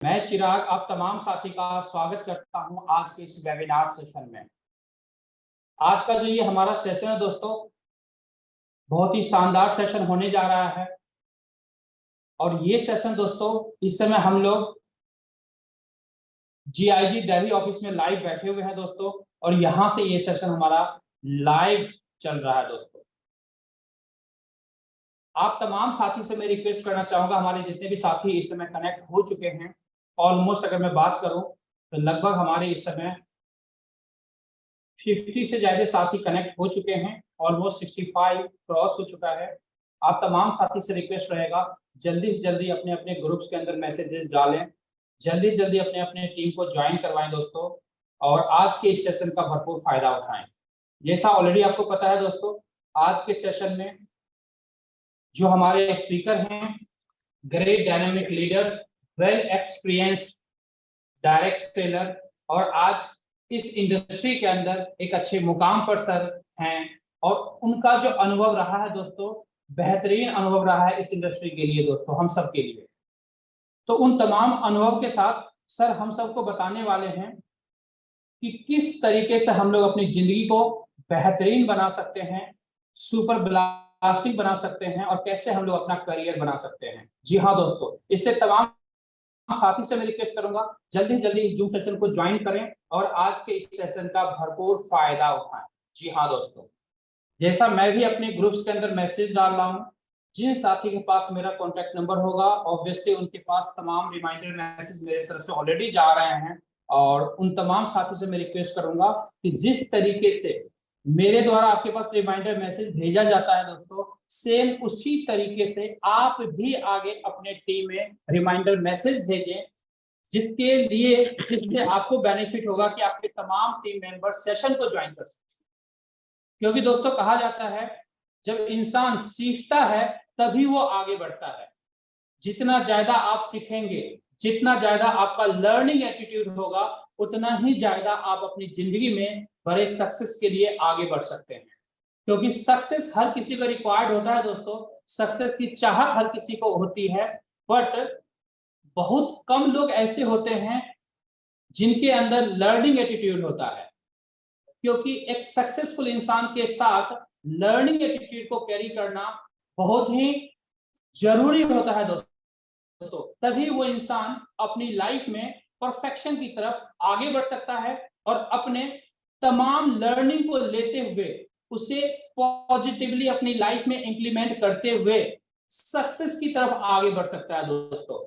मैं चिराग आप तमाम साथी का स्वागत करता हूं आज के इस वेबिनार सेशन में। आज का जो ये हमारा सेशन है दोस्तों, बहुत ही शानदार सेशन होने जा रहा है। और ये सेशन दोस्तों, इस समय हम लोग GIG दिल्ली ऑफिस में लाइव बैठे हुए हैं दोस्तों, और यहाँ से ये सेशन हमारा लाइव चल रहा है दोस्तों। आप तमाम साथी से मैं रिक्वेस्ट करना चाहूंगा, हमारे जितने भी साथी इस समय कनेक्ट हो चुके हैं, ऑलमोस्ट अगर मैं बात करूं तो लगभग हमारे इस समय 50 से ज्यादा साथी कनेक्ट हो चुके हैं। ऑलमोस्ट 65 क्रॉस हो चुका है। आप तमाम साथी से रिक्वेस्ट रहेगा, जल्दी से जल्दी अपने अपने ग्रुप्स के अंदर मैसेजेस डालें, जल्दी जल्दी अपने अपने टीम को ज्वाइन करवाएं दोस्तों, और आज के इस सेशन का भरपूर फायदा उठाएं। जैसा ऑलरेडी आपको पता है दोस्तों, आज के सेशन में जो हमारे स्पीकर हैं, great dynamic leader, well experienced direct seller, और आज इस इंडस्ट्री के अंदर एक अच्छे मुकाम पर सर हैं, और उनका जो अनुभव रहा है दोस्तों, बेहतरीन अनुभव रहा है इस इंडस्ट्री के लिए दोस्तों, हम सब के लिए। तो उन तमाम अनुभव के साथ सर हम सबको बताने वाले हैं कि किस तरीके से हम लोग अपनी जिंदगी को बेहतरीन बना सकते हैं, सुपर ब्लास्टिक बना सकते हैं, और कैसे हम लोग अपना करियर बना सकते हैं। जी हाँ दोस्तों, इससे तमाम साथी से मैं रिक्वेस्ट करूंगा, जल्दी जल्दी जूम सेशन को ज्वाइन करें और आज के इस सेशन का भरपूर फायदा उठाएं। जी हाँ दोस्तों, जैसा मैं भी अपने ग्रुप्स के अंदर मैसेज डाल रहा हूं, जिन साथी के पास मेरा कॉन्टैक्ट नंबर होगा, ऑब्वियसली उनके पास तमाम रिमाइंडर मैसेज मेरे तरफ से ऑलरेडी जा रहे हैं। और उन तमाम साथी से मैं रिक्वेस्ट करूंगा कि जिस तरीके से मेरे द्वारा आपके पास रिमाइंडर मैसेज भेजा जाता है दोस्तों, सेम उसी तरीके से आप भी आगे अपने टीम में रिमाइंडर मैसेज भेजें, जिससे आपको बेनिफिट होगा कि आपके तमाम टीम मेंबर सेशन को ज्वाइन कर सकते हैं। क्योंकि दोस्तों कहा जाता है, जब इंसान सीखता है तभी वो आगे बढ़ता है। जितना ज्यादा आप सीखेंगे, जितना ज्यादा आपका लर्निंग एटीट्यूड होगा, उतना ही ज्यादा आप अपनी जिंदगी में बड़े सक्सेस के लिए आगे बढ़ सकते हैं। क्योंकि सक्सेस हर किसी को रिक्वायर्ड होता है दोस्तों, सक्सेस की चाहत हर किसी को होती है, बट बहुत कम लोग ऐसे होते हैं जिनके अंदर लर्निंग एटीट्यूड होता है। क्योंकि एक सक्सेसफुल इंसान के साथ लर्निंग एटीट्यूड को कैरी करना बहुत ही जरूरी होता है दोस्तों, तभी वो इंसान अपनी लाइफ में परफेक्शन की तरफ आगे बढ़ सकता है, और अपने तमाम लर्निंग को लेते हुए उसे पॉजिटिवली अपनी लाइफ में इंप्लीमेंट करते हुए सक्सेस की तरफ आगे बढ़ सकता है दोस्तों।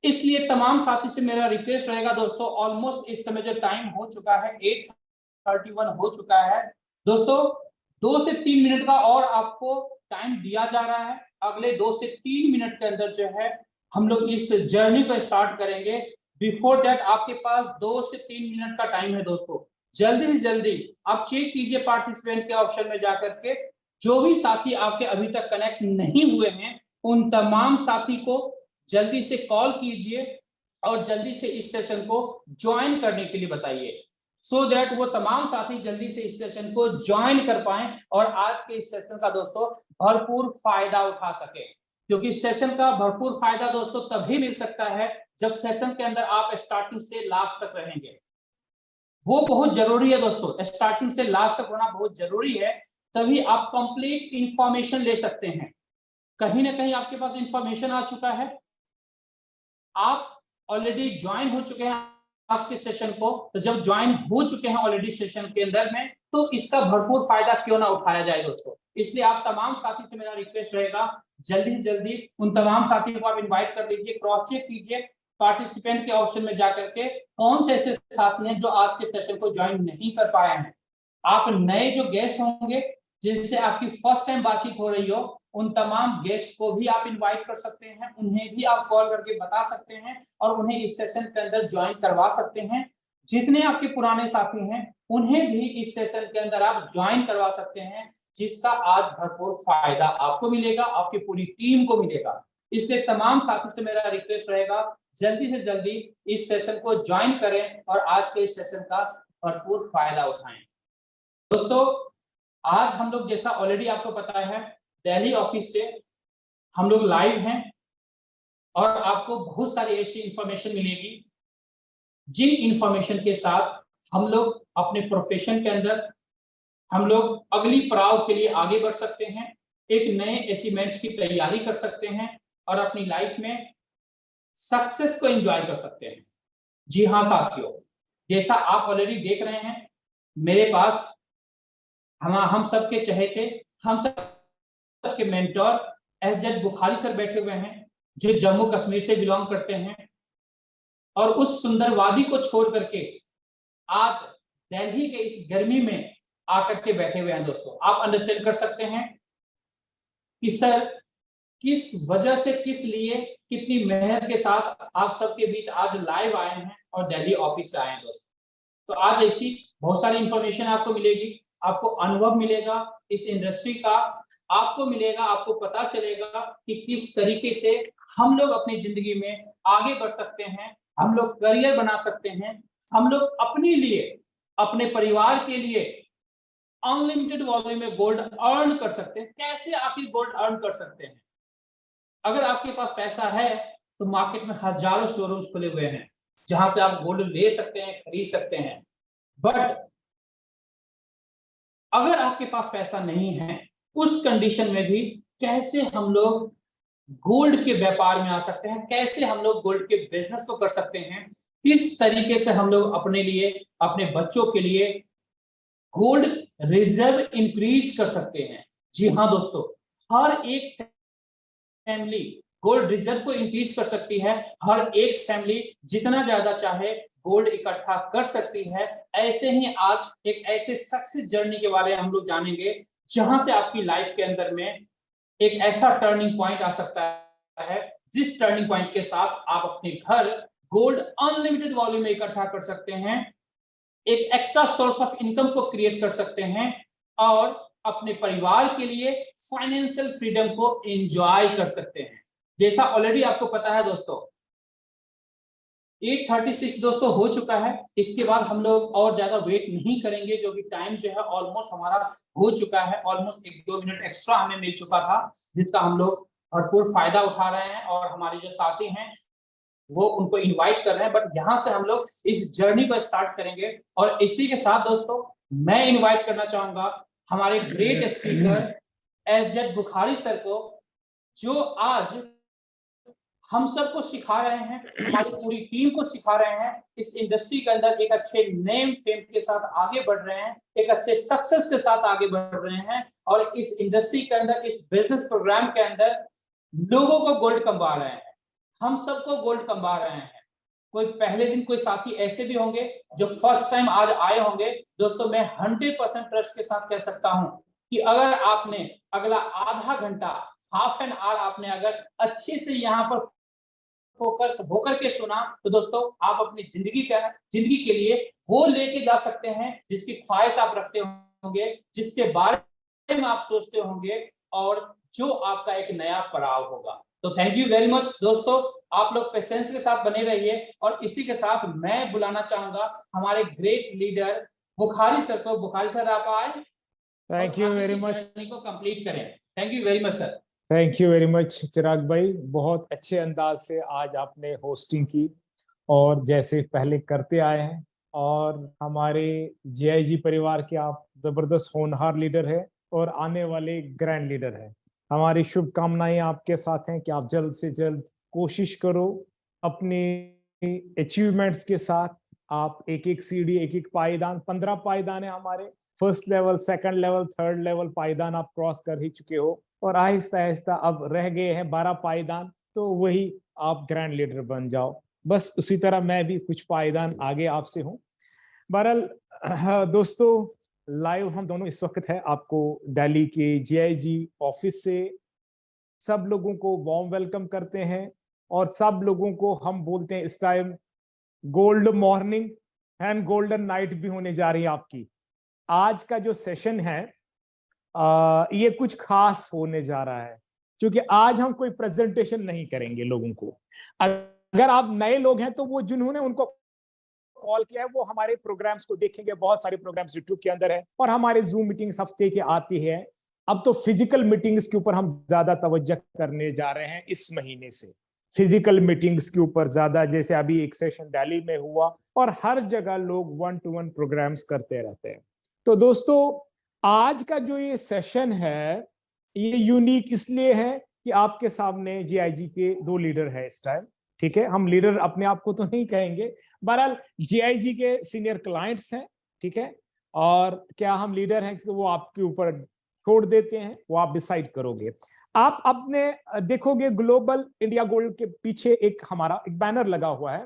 इसलिए तमाम साथी से मेरा रिक्वेस्ट रहेगा दोस्तों, ऑलमोस्ट इस समय जो टाइम हो चुका है 8:31 हो चुका है दोस्तों, 2 से 3 मिनट का और आपको टाइम दिया जा रहा है। अगले 2 से 3 मिनट के अंदर जो है हम लोग इस जर्नी को स्टार्ट करेंगे। बिफोर दैट आपके पास 2 से 3 मिनट का टाइम है दोस्तों, जल्दी से जल्दी आप चेक कीजिए पार्टिसिपेंट के ऑप्शन में जाकर के, जो भी साथी आपके अभी तक कनेक्ट नहीं हुए हैं उन तमाम साथी को जल्दी से कॉल कीजिए और जल्दी से इस सेशन को ज्वाइन करने के लिए बताइए, सो दैट वो तमाम साथी जल्दी से इस सेशन को ज्वाइन कर पाएं और आज के इस सेशन का दोस्तों भरपूर फायदा उठा सके। क्योंकि सेशन का भरपूर फायदा दोस्तों तभी मिल सकता है जब सेशन के अंदर आप स्टार्टिंग से लास्ट तक रहेंगे। वो बहुत जरूरी है दोस्तों, स्टार्टिंग से लास्ट तक होना बहुत जरूरी है, तभी आप कंप्लीट इंफॉर्मेशन ले सकते हैं। कहीं ना कहीं आपके पास इंफॉर्मेशन आ चुका है, आप ऑलरेडी ज्वाइन हो चुके हैं आज के सेशन को, तो जब ज्वाइन हो चुके हैं ऑलरेडी सेशन के अंदर में, तो इसका भरपूर फायदा क्यों ना उठाया जाए दोस्तों। इसलिए आप तमाम साथी से मेरा रिक्वेस्ट रहेगा, जल्दी से जल्दी उन तमाम साथियों को आप इनवाइट कर दीजिए, क्रॉस चेक कीजिए पार्टिसिपेंट के ऑप्शन में जाकर के कौन से ऐसे साथी हैं जो आज के सेशन को ज्वाइन नहीं कर पाए हैं। आप नए जो गेस्ट होंगे जिनसे आपकी फर्स्ट टाइम बातचीत हो रही हो, उन तमाम गेस्ट को भी आप इनवाइट कर सकते हैं, उन्हें भी आप कॉल करके बता सकते हैं और उन्हें इस सेशन के अंदर ज्वाइन करवा सकते हैं। जितने आपके पुराने साथी हैं उन्हें भी इस सेशन के अंदर आप ज्वाइन करवा सकते हैं, जिसका आज भरपूर फायदा आपको मिलेगा, आपकी पूरी टीम को मिलेगा। इसलिए तमाम साथी से मेरा रिक्वेस्ट रहेगा, जल्दी से जल्दी इस सेशन को ज्वाइन करें और आज के इस सेशन का भरपूर फायदा उठाएं। दोस्तों आज हम लोग, जैसा ऑलरेडी आपको पता है, दिल्ली ऑफिस से हम लोग लाइव हैं और आपको बहुत सारी ऐसी इंफॉर्मेशन मिलेगी जिन इंफॉर्मेशन के साथ हम लोग अपने प्रोफेशन के अंदर हम लोग अगली पड़ाव के लिए आगे बढ़ सकते हैं, एक नए अचीवमेंट्स की तैयारी कर सकते हैं और अपनी लाइफ में सक्सेस को एंजॉय कर सकते हैं। जी हाँ साथियों, जैसा आप ऑलरेडी देख रहे हैं मेरे पास हम सबके चहेते, हम सबके मेंटोर एजद बुखारी सर बैठे हुए हैं, जो जम्मू कश्मीर से बिलोंग करते हैं और उस सुंदर वादी को छोड़ करके आज दिल्ली के इस गर्मी में आकर के बैठे हुए हैं। दोस्तों आप अंडरस्टैंड कर सकते हैं कि सर किस वजह से, किस लिए, कितनी मेहनत के साथ आप सबके बीच आज लाइव आए हैं और दिल्ली ऑफिस से आए हैं। दोस्तों तो आज ऐसी बहुत सारी इंफॉर्मेशन आपको मिलेगी, आपको अनुभव मिलेगा इस इंडस्ट्री का, आपको मिलेगा, आपको पता चलेगा कि किस तरीके से हम लोग अपनी जिंदगी में आगे बढ़ सकते हैं, हम लोग करियर बना सकते हैं, हम लोग अपने लिए, अपने परिवार के लिए अनलिमिटेड वॉल्यूम में गोल्ड अर्न कर सकते हैं। कैसे आखिर गोल्ड अर्न कर सकते हैं? अगर आपके पास पैसा है तो मार्केट में हजारों शोरूम्स खुले हुए हैं जहां से आप गोल्ड ले सकते हैं, खरीद सकते हैं। बट अगर आपके पास पैसा नहीं है, उस कंडीशन में भी कैसे हम लोग गोल्ड के व्यापार में आ सकते हैं, कैसे हम लोग गोल्ड के बिजनेस को कर सकते हैं, किस तरीके से हम लोग अपने लिए, अपने बच्चों के लिए गोल्ड रिजर्व इंक्रीज कर सकते हैं। जी हाँ दोस्तों, हर एक फैमिली गोल्ड रिजर्व को इंक्रीज कर सकती है, हर एक फैमिली जितना ज्यादा चाहे गोल्ड इकट्ठा कर सकती है। ऐसे ही आज एक ऐसे सक्सेस जर्नी के बारे में हम लोग जानेंगे जहां से आपकी लाइफ के अंदर में एक ऐसा टर्निंग पॉइंट आ सकता है जिस टर्निंग पॉइंट के साथ आप अपने घर गोल्ड अनलिमिटेड वॉल्यूम में इकट्ठा कर सकते हैं, एक एक्स्ट्रा सोर्स ऑफ इनकम को क्रिएट कर सकते हैं और अपने परिवार के लिए फाइनेंशियल फ्रीडम को एंजॉय कर सकते हैं। जैसा ऑलरेडी आपको पता है दोस्तों 8:36 दोस्तों हो चुका है। इसके बाद हम लोग और ज्यादा वेट नहीं करेंगे क्योंकि टाइम जो है ऑलमोस्ट हमारा हो चुका है, ऑलमोस्ट 1-2 मिनट एक्स्ट्रा हमें मिल चुका था जिसका हम लोग भरपूर फायदा उठा रहे हैं और हमारे जो साथी हैं वो उनको इनवाइट कर रहे हैं। बट यहाँ से हम लोग इस जर्नी को स्टार्ट करेंगे और इसी के साथ दोस्तों मैं इनवाइट करना चाहूंगा हमारे ग्रेट स्पीकर एजद बुखारी सर को, जो आज हम सबको सिखा रहे हैं, हमारी पूरी टीम को सिखा रहे हैं इस इंडस्ट्री के अंदर एक अच्छे नेम फेम के साथ आगे बढ़ रहे हैं, एक अच्छे सक्सेस के साथ आगे बढ़ रहे हैं और इस इंडस्ट्री के अंदर, इस बिजनेस प्रोग्राम के अंदर लोगों को गोल्ड कमा रहे हैं, हम सबको गोल्ड कमा रहे हैं। कोई पहले दिन कोई साथी ऐसे भी होंगे जो फर्स्ट टाइम आज आए होंगे। दोस्तों मैं 100% ट्रस्ट के साथ कह सकता हूं कि अगर आपने अगला आधा घंटा, हाफ एन आवर आपने अगर अच्छे से यहाँ पर फोकस होकर के सुना तो दोस्तों आप अपनी जिंदगी के लिए वो लेके जा सकते हैं जिसकी ख्वाहिश आप रखते होंगे, जिसके बारे में आप सोचते होंगे और जो आपका एक नया पड़ाव होगा। तो थैंक यू वेरी मच दोस्तों, आप लोग पेशेंस के साथ बने रहिए और इसी के साथ मैं बुलाना चाहूंगा हमारे ग्रेट लीडर बुखारी सर को। बुखारी सर आप आए, थैंक यू वेरी मच, को कंप्लीट करें। Thank you very much sir. Thank you very much Chirag भाई, बहुत अच्छे अंदाज से आज आपने होस्टिंग की और जैसे पहले करते आए हैं और हमारे जीआईजी परिवार के आप जबरदस्त होनहार लीडर है और आने वाले ग्रैंड लीडर है। हमारी शुभकामनाएं आपके साथ हैं कि आप जल्द से जल्द कोशिश करो अपने अचीवमेंट्स के साथ आप एक एक सीढ़ी, एक एक पायदान, 15 पायदान है हमारे, first level, second level, third level पायदान आप क्रॉस कर ही चुके हो और आहिस्ता आहिस्ता अब रह गए हैं 12 पायदान, तो वही आप ग्रैंड लीडर बन जाओ। बस उसी तरह मैं भी कुछ पायदान आगे आपसे हूँ। बहरहाल दोस्तों लाइव हम दोनों इस वक्त है आपको दिल्ली के जीआईजी ऑफिस से सब लोगों को वार्म वेलकम करते हैं और सब लोगों को हम बोलते हैं इस time gold morning and golden night भी होने जा रही है आपकी। आज का जो सेशन है ये कुछ खास होने जा रहा है क्योंकि आज हम कोई प्रेजेंटेशन नहीं करेंगे लोगों को। अगर आप नए लोग हैं तो वो जिन्होंने उनको कॉल किया है वो हमारे प्रोग्राम्स को देखेंगे, बहुत सारे प्रोग्राम्स यूट्यूब के अंदर है और हमारे जूम मीटिंग्स हफ्ते की आती है। अब तो फिजिकल मीटिंग्स के ऊपर हम ज्यादा तवज्जो करने जा रहे हैं इस महीने से। फिजिकल मीटिंग्स के ऊपर ज्यादा, जैसे अभी एक सेशन दिल्ली में हुआ, और हर जगह लोग 1-to-1 प्रोग्राम्स करते रहते हैं। तो दोस्तों, आज का जो ये सेशन है ये यूनिक इसलिए है कि आपके सामने जीआईजी के 2 लीडर है इस टाइम। ठीक है, हम लीडर अपने आप को तो नहीं कहेंगे, बहरहाल जीआईजी के सीनियर क्लाइंट्स हैं। ठीक है, और क्या हम लीडर हैं तो वो आपके ऊपर छोड़ देते हैं, वो आप डिसाइड करोगे। आप अपने देखोगे ग्लोबल इंडिया गोल्ड के पीछे एक हमारा एक बैनर लगा हुआ है,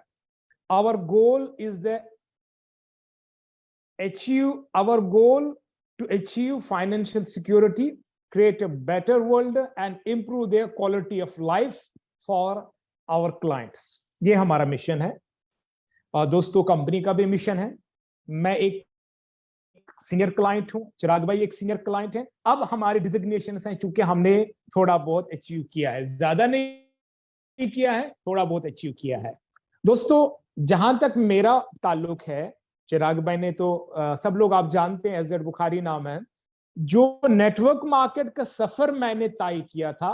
our goal is the achieve our goal to achieve financial security, create a better world and improve their quality of life for our clients। ये हमारा मिशन है। और दोस्तों, कंपनी का भी मिशन है। मैं एक सीनियर क्लाइंट हूं, चिराग भाई एक सीनियर क्लाइंट है। अब हमारे डिजिग्नेशन हैं, चूंकि हमने थोड़ा बहुत अचीव किया है, ज्यादा नहीं किया है, थोड़ा बहुत अचीव किया है। दोस्तों, जहां तक मेरा ताल्लुक है, चिराग भाई ने तो सब लोग आप जानते हैं, एजेड बुखारी नाम है। जो नेटवर्क मार्केट का सफर मैंने तय किया था,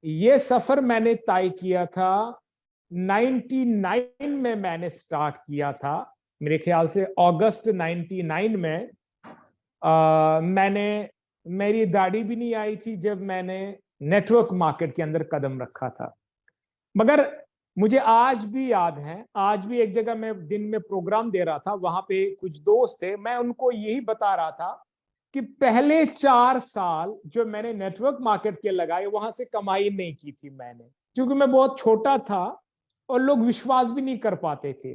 ये सफर मैंने तय किया था 99 में मैंने स्टार्ट किया था। मेरे ख्याल से अगस्त 99 में मेरी दाढ़ी भी नहीं आई थी जब मैंने नेटवर्क मार्केट के अंदर कदम रखा था। मगर मुझे आज भी याद है, आज भी एक जगह मैं दिन में प्रोग्राम दे रहा था, वहां पे कुछ दोस्त थे, मैं उनको यही बता रहा था कि पहले 4 साल जो मैंने नेटवर्क मार्केट के लगाए, वहां से कमाई नहीं की थी मैंने, क्योंकि मैं बहुत छोटा था और लोग विश्वास भी नहीं कर पाते थे।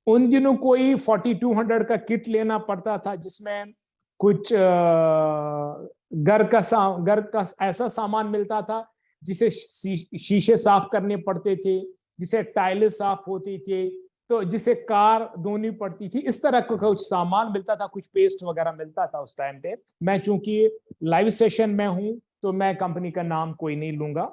उन दिनों कोई 4200 का किट लेना पड़ता था, जिसमें कुछ घर का ऐसा सामान मिलता था जिसे शीशे साफ करने पड़ते थे, जिसे टाइलें साफ होती थी, तो जिसे कार धोनी पड़ती थी। इस तरह का कुछ सामान मिलता था, कुछ पेस्ट वगैरह मिलता था उस टाइम पे। मैं चूंकि लाइव सेशन में हूं तो मैं कंपनी का नाम कोई नहीं लूंगा।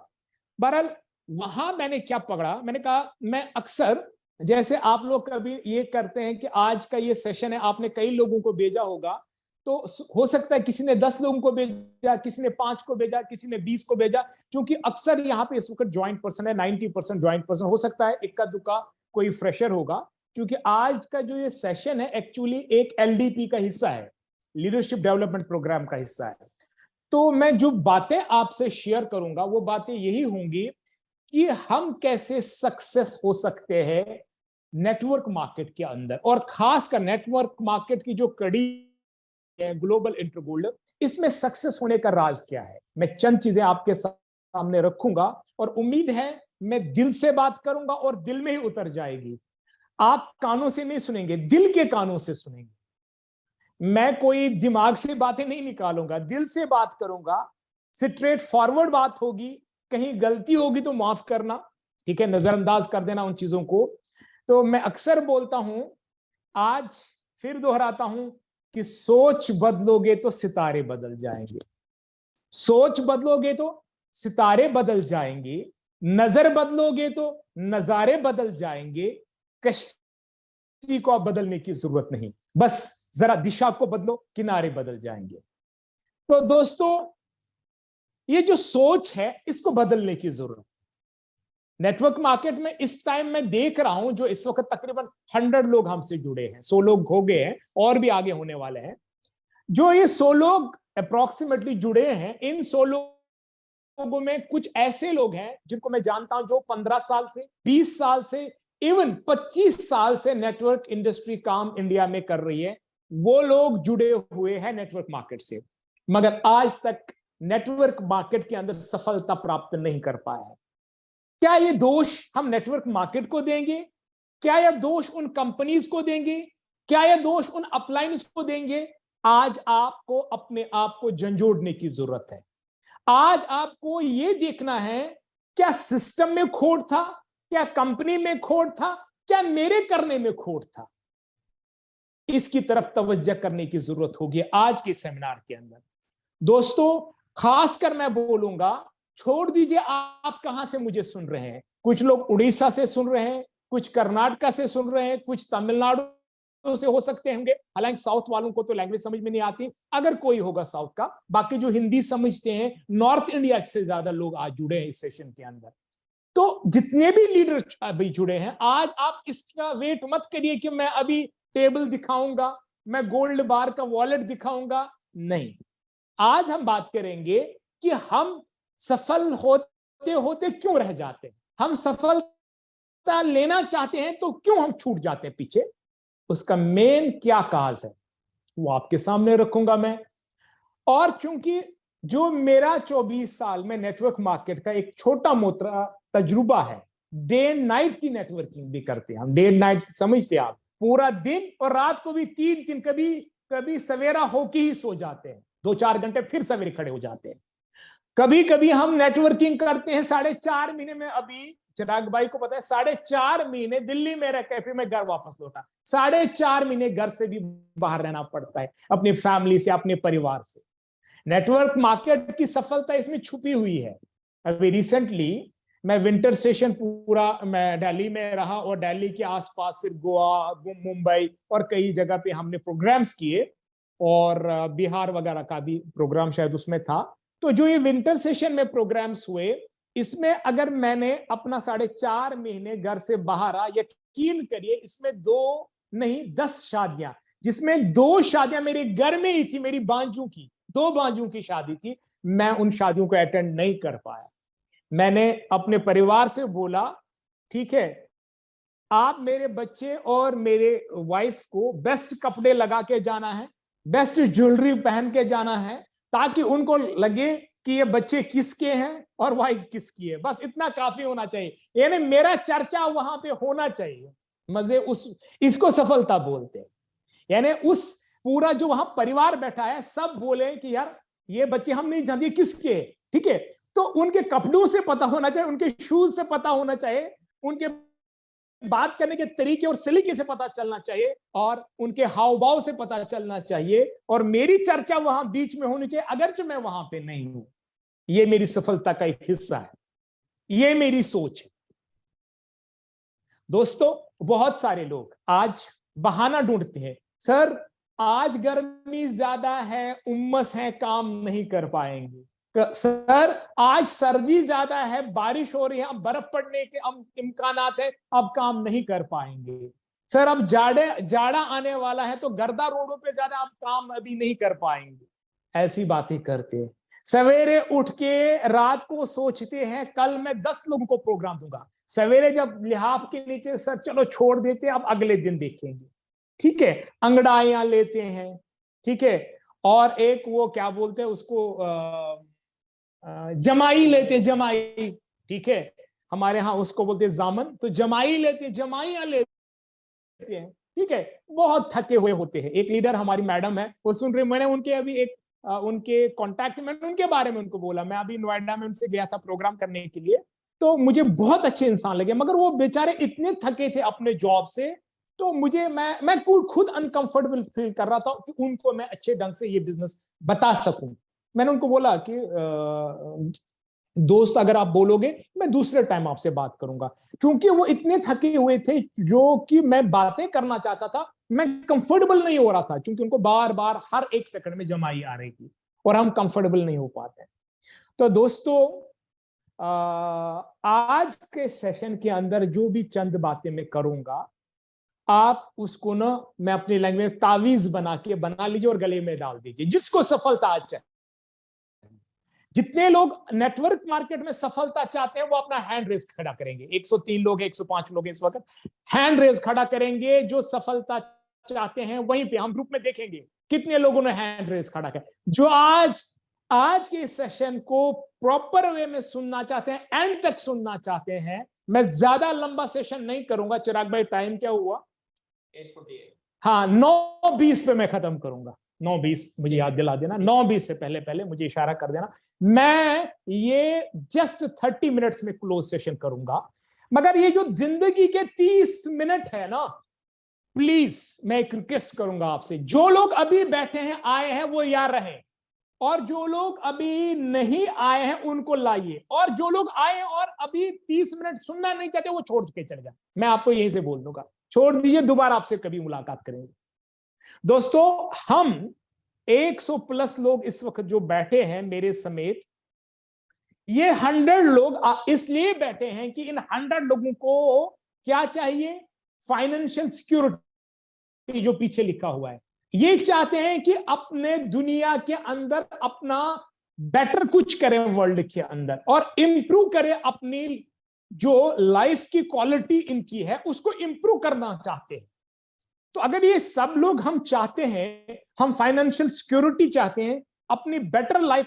बहरहाल वहां मैंने क्या पकड़ा, मैंने कहा मैं अक्सर, जैसे आप लोग कभी ये करते हैं कि आज का ये सेशन है, आपने कई लोगों को भेजा होगा, तो हो सकता है किसी ने 10 लोगों को भेजा, किसी ने 5 को भेजा, किसी ने 20 को भेजा, क्योंकि अक्सर यहाँ पे इस वक्त ज्वाइंट पर्सन है, 90% ज्वाइंट पर्सन। हो सकता है इक्का दुक्का कोई फ्रेशर होगा, क्योंकि आज का जो ये सेशन है एक्चुअली एक एलडीपी का हिस्सा है, लीडरशिप डेवलपमेंट प्रोग्राम का हिस्सा है। तो मैं जो बातें आपसे शेयर करूंगा वो बातें यही होंगी कि हम कैसे सक्सेस हो सकते हैं नेटवर्क मार्केट के अंदर, और खासकर नेटवर्क मार्केट की जो कड़ी ग्लोबल इंटरगोल्ड, इसमें सक्सेस होने का राज क्या है। मैं चंद चीजें आपके सामने रखूंगा और उम्मीद है मैं दिल से बात करूंगा और दिल में ही उतर जाएगी। आप कानों से नहीं सुनेंगे, दिल के कानों से सुनेंगे। मैं कोई दिमाग से बातें नहीं निकालूंगा, दिल से बात करूंगा, स्ट्रेट फॉरवर्ड बात होगी। कहीं गलती होगी तो माफ करना, ठीक है, नजरअंदाज कर देना उन चीजों को। तो मैं अक्सर बोलता हूं, आज फिर दोहराता हूं कि सोच बदलोगे तो सितारे बदल जाएंगे। सोच बदलोगे तो सितारे बदल जाएंगे, नजर बदलोगे तो नजारे बदल जाएंगे। कश्ती को बदलने की जरूरत नहीं, बस जरा दिशा को बदलो, किनारे बदल जाएंगे। तो दोस्तों, ये जो सोच है इसको बदलने की जरूरत। नेटवर्क मार्केट में इस टाइम मैं देख रहा हूं, जो इस वक्त तकरीबन 100 लोग हमसे जुड़े हैं, 100 लोग हो गए हैं और भी आगे होने वाले हैं। जो ये 100 लोग अप्रोक्सीमेटली जुड़े हैं, इन 100 लोगों में कुछ ऐसे लोग हैं जिनको मैं जानता हूं, जो 15 साल से, 20 साल से, इवन 25 साल से नेटवर्क इंडस्ट्री काम इंडिया में कर रही है। वो लोग जुड़े हुए हैं नेटवर्क मार्केट से, मगर आज तक नेटवर्क मार्केट के अंदर सफलता प्राप्त नहीं कर पाया है। क्या ये दोष हम नेटवर्क मार्केट को देंगे? क्या यह दोष उन कंपनीज को देंगे? क्या यह दोष उन अपलाइंस को देंगे? आज आपको अपने आप को झंझोड़ने की जरूरत है। आज आपको यह देखना है, क्या सिस्टम में खोट था, क्या कंपनी में खोट था, क्या मेरे करने में खोट था? इसकी तरफ तवज्जो करने की जरूरत होगी आज के सेमिनार के अंदर। दोस्तों, खासकर मैं बोलूंगा, छोड़ दीजिए आप कहां से मुझे सुन रहे हैं। कुछ लोग उड़ीसा से सुन रहे हैं, कुछ कर्नाटका से सुन रहे हैं, कुछ तमिलनाडु से हो सकते होंगे। हालांकि साउथ वालों को तो लैंग्वेज समझ में नहीं आती, अगर कोई होगा साउथ का। बाकी जो हिंदी समझते हैं, नॉर्थ इंडिया से ज्यादा लोग आज जुड़े हैं इस सेशन के अंदर। तो जितने भी लीडर अभी जुड़े हैं, आज आप इसका वेट मत करिए कि मैं अभी टेबल दिखाऊंगा, मैं गोल्ड बार का वॉलेट दिखाऊंगा, नहीं। आज हम बात करेंगे कि हम सफल होते होते क्यों रह जाते हैं, हम सफलता लेना चाहते हैं तो क्यों हम छूट जाते हैं पीछे, उसका मेन क्या काज है वो आपके सामने रखूंगा मैं। और चूंकि जो मेरा 24 साल में नेटवर्क मार्केट का एक छोटा मोटा तजुर्बा है, डे एंड नाइट की नेटवर्किंग भी करते हैं हम, डे एंड नाइट समझते हैं आप, पूरा दिन और रात को भी 3 कभी कभी सवेरा होके ही सो जाते हैं, 2-4 घंटे फिर सवेरे खड़े हो जाते हैं। कभी कभी हम नेटवर्किंग करते हैं 4.5 महीने में, अभी चिराग भाई को पता है 4.5 महीने दिल्ली में रह के फिर मैं घर वापस लौटा, 4.5 महीने घर से भी बाहर रहना पड़ता है, अपनी फैमिली से, अपने परिवार से। नेटवर्क मार्केट की सफलता इसमें छुपी हुई है। अभी रिसेंटली मैं विंटर सेशन पूरा मैं दिल्ली में रहा और दिल्ली के आसपास फिर गोवा, मुंबई और कई जगह पे हमने प्रोग्राम्स किए, और बिहार वगैरह का भी प्रोग्राम शायद उसमें था। तो जो ये विंटर सेशन में प्रोग्राम्स हुए, इसमें अगर मैंने अपना 4.5 महीने घर से बाहर आ, यकीन करिए इसमें 2 नहीं 10 शादियां, जिसमें 2 शादियां मेरे घर में ही थी, मेरी बांजू की 2 बांजू की शादी थी, मैं उन शादियों को अटेंड नहीं कर पाया। मैंने अपने परिवार से बोला ठीक है, आप मेरे बच्चे और मेरे वाइफ को बेस्ट कपड़े लगा के जाना है, बेस्ट ज्वेलरी पहन के जाना है, ताकि उनको लगे कि ये बच्चे किसके हैं और वाइफ किसकी है, बस इतना काफी होना चाहिए, यानी मेरा चर्चा वहां पे होना चाहिए। मजे इसको सफलता बोलते हैं। यानी उस पूरा जो वहां परिवार बैठा है सब बोले कि यार ये बच्चे हम नहीं जानते किसके, ठीक है, तो उनके कपड़ों से पता होना चाहिए, उनके शूज से पता होना चाहिए, उनके बात करने के तरीके और सलीके से पता चलना चाहिए, और उनके हाव भाव से पता चलना चाहिए, और मेरी चर्चा वहां बीच में होनी चाहिए अगरचे मैं वहां पे नहीं हूं। ये मेरी सफलता का एक हिस्सा है, ये मेरी सोच है। दोस्तों बहुत सारे लोग आज बहाना ढूंढते हैं, सर आज गर्मी ज्यादा है, उम्मस है, काम नहीं कर पाएंगे, सर आज सर्दी ज्यादा है, बारिश हो रही है, अब बर्फ पड़ने के इम्कानात है, अब काम नहीं कर पाएंगे, सर अब जाड़ा आने वाला है तो गर्दा रोडों पे ज्यादा, अब काम अभी नहीं कर पाएंगे। ऐसी बातें करते हैं। सवेरे उठ के रात को सोचते हैं कल मैं 10 लोगों को प्रोग्राम दूंगा, सवेरे जब लिहाफ के नीचे सर चलो छोड़ देते हैं, अब अगले दिन देखेंगे, ठीक है, अंगड़ाइयां लेते हैं, ठीक है, और एक वो क्या बोलते हैं उसको जमाई लेते हैं, जमाई, ठीक है, हमारे यहाँ उसको बोलते हैं जामन, तो जमाई लेते हैं, जमाइयां लेते हैं, ठीक है, बहुत थके हुए होते हैं। एक लीडर हमारी मैडम है, वो सुन रहे, मैंने उनके अभी एक उनके कांटेक्ट में उनके बारे में उनको बोला, मैं अभी नोएडा में उनसे गया था प्रोग्राम करने के लिए, तो मुझे बहुत अच्छे इंसान लगे, मगर वो बेचारे इतने थके थे अपने जॉब से, तो मुझे मैं खुद अनकंफर्टेबल फील कर रहा था कि उनको मैं अच्छे ढंग से ये बिजनेस बता सकूं। मैंने उनको बोला कि दोस्त अगर आप बोलोगे मैं दूसरे टाइम आपसे बात करूंगा, क्योंकि वो इतने थके हुए थे जो कि मैं बातें करना चाहता था, मैं कंफर्टेबल नहीं हो रहा था, क्योंकि उनको बार बार हर एक सेकंड में जमाई आ रही थी और हम कंफर्टेबल नहीं हो पाते। तो दोस्तों आज के सेशन के अंदर जो भी चंद बातें मैं करूंगा, आप उसको ना, मैं अपनी लैंग्वेज में तावीज बना लीजिए और गले में डाल दीजिए, जिसको सफलता आज चाहिए। जितने लोग नेटवर्क मार्केट में सफलता चाहते हैं वो अपना हैंड रेज खड़ा करेंगे, 103 लोग 105 लोग इस वक्त हैंड रेज खड़ा करेंगे जो सफलता चाहते हैं, वहीं पे हम ग्रुप में देखेंगे कितने लोगों ने हैंड रेज खड़ा किया, जो आज के सेशन को प्रॉपर वे में सुनना चाहते हैं, एंड तक सुनना चाहते हैं। मैं ज्यादा लंबा सेशन नहीं करूंगा, चिराग भाई टाइम क्या हुआ? 8:48। हाँ 9:20 पे मैं खत्म करूंगा, 9:20 मुझे याद दिला देना, 9:20 से पहले मुझे इशारा कर देना, मैं ये जस्ट 30 मिनट्स में क्लोज सेशन करूंगा। मगर ये जो जिंदगी के 30 मिनट है ना, प्लीज मैं एक रिक्वेस्ट करूंगा आपसे, जो लोग अभी बैठे हैं आए हैं वो यहाँ रहें, और जो लोग अभी नहीं आए हैं उनको लाइए, और जो लोग आए और अभी 30 मिनट सुनना नहीं चाहते वो छोड़ के चले जाए, मैं आपको यहीं से बोल दूंगा, छोड़ दीजिए, दोबारा आपसे कभी मुलाकात करेंगे। दोस्तों हम 100+ लोग इस वक्त जो बैठे हैं मेरे समेत, ये 100 लोग इसलिए बैठे हैं कि इन 100 लोगों को क्या चाहिए? फाइनेंशियल सिक्योरिटी, जो पीछे लिखा हुआ है। ये चाहते हैं कि अपने दुनिया के अंदर अपना बेटर कुछ करें वर्ल्ड के अंदर, और इंप्रूव करें अपनी जो लाइफ की क्वालिटी इनकी है उसको इंप्रूव करना चाहते हैं। तो अगर ये सब लोग हम चाहते हैं, हम फाइनेंशियल सिक्योरिटी चाहते हैं, अपनी बेटर लाइफ,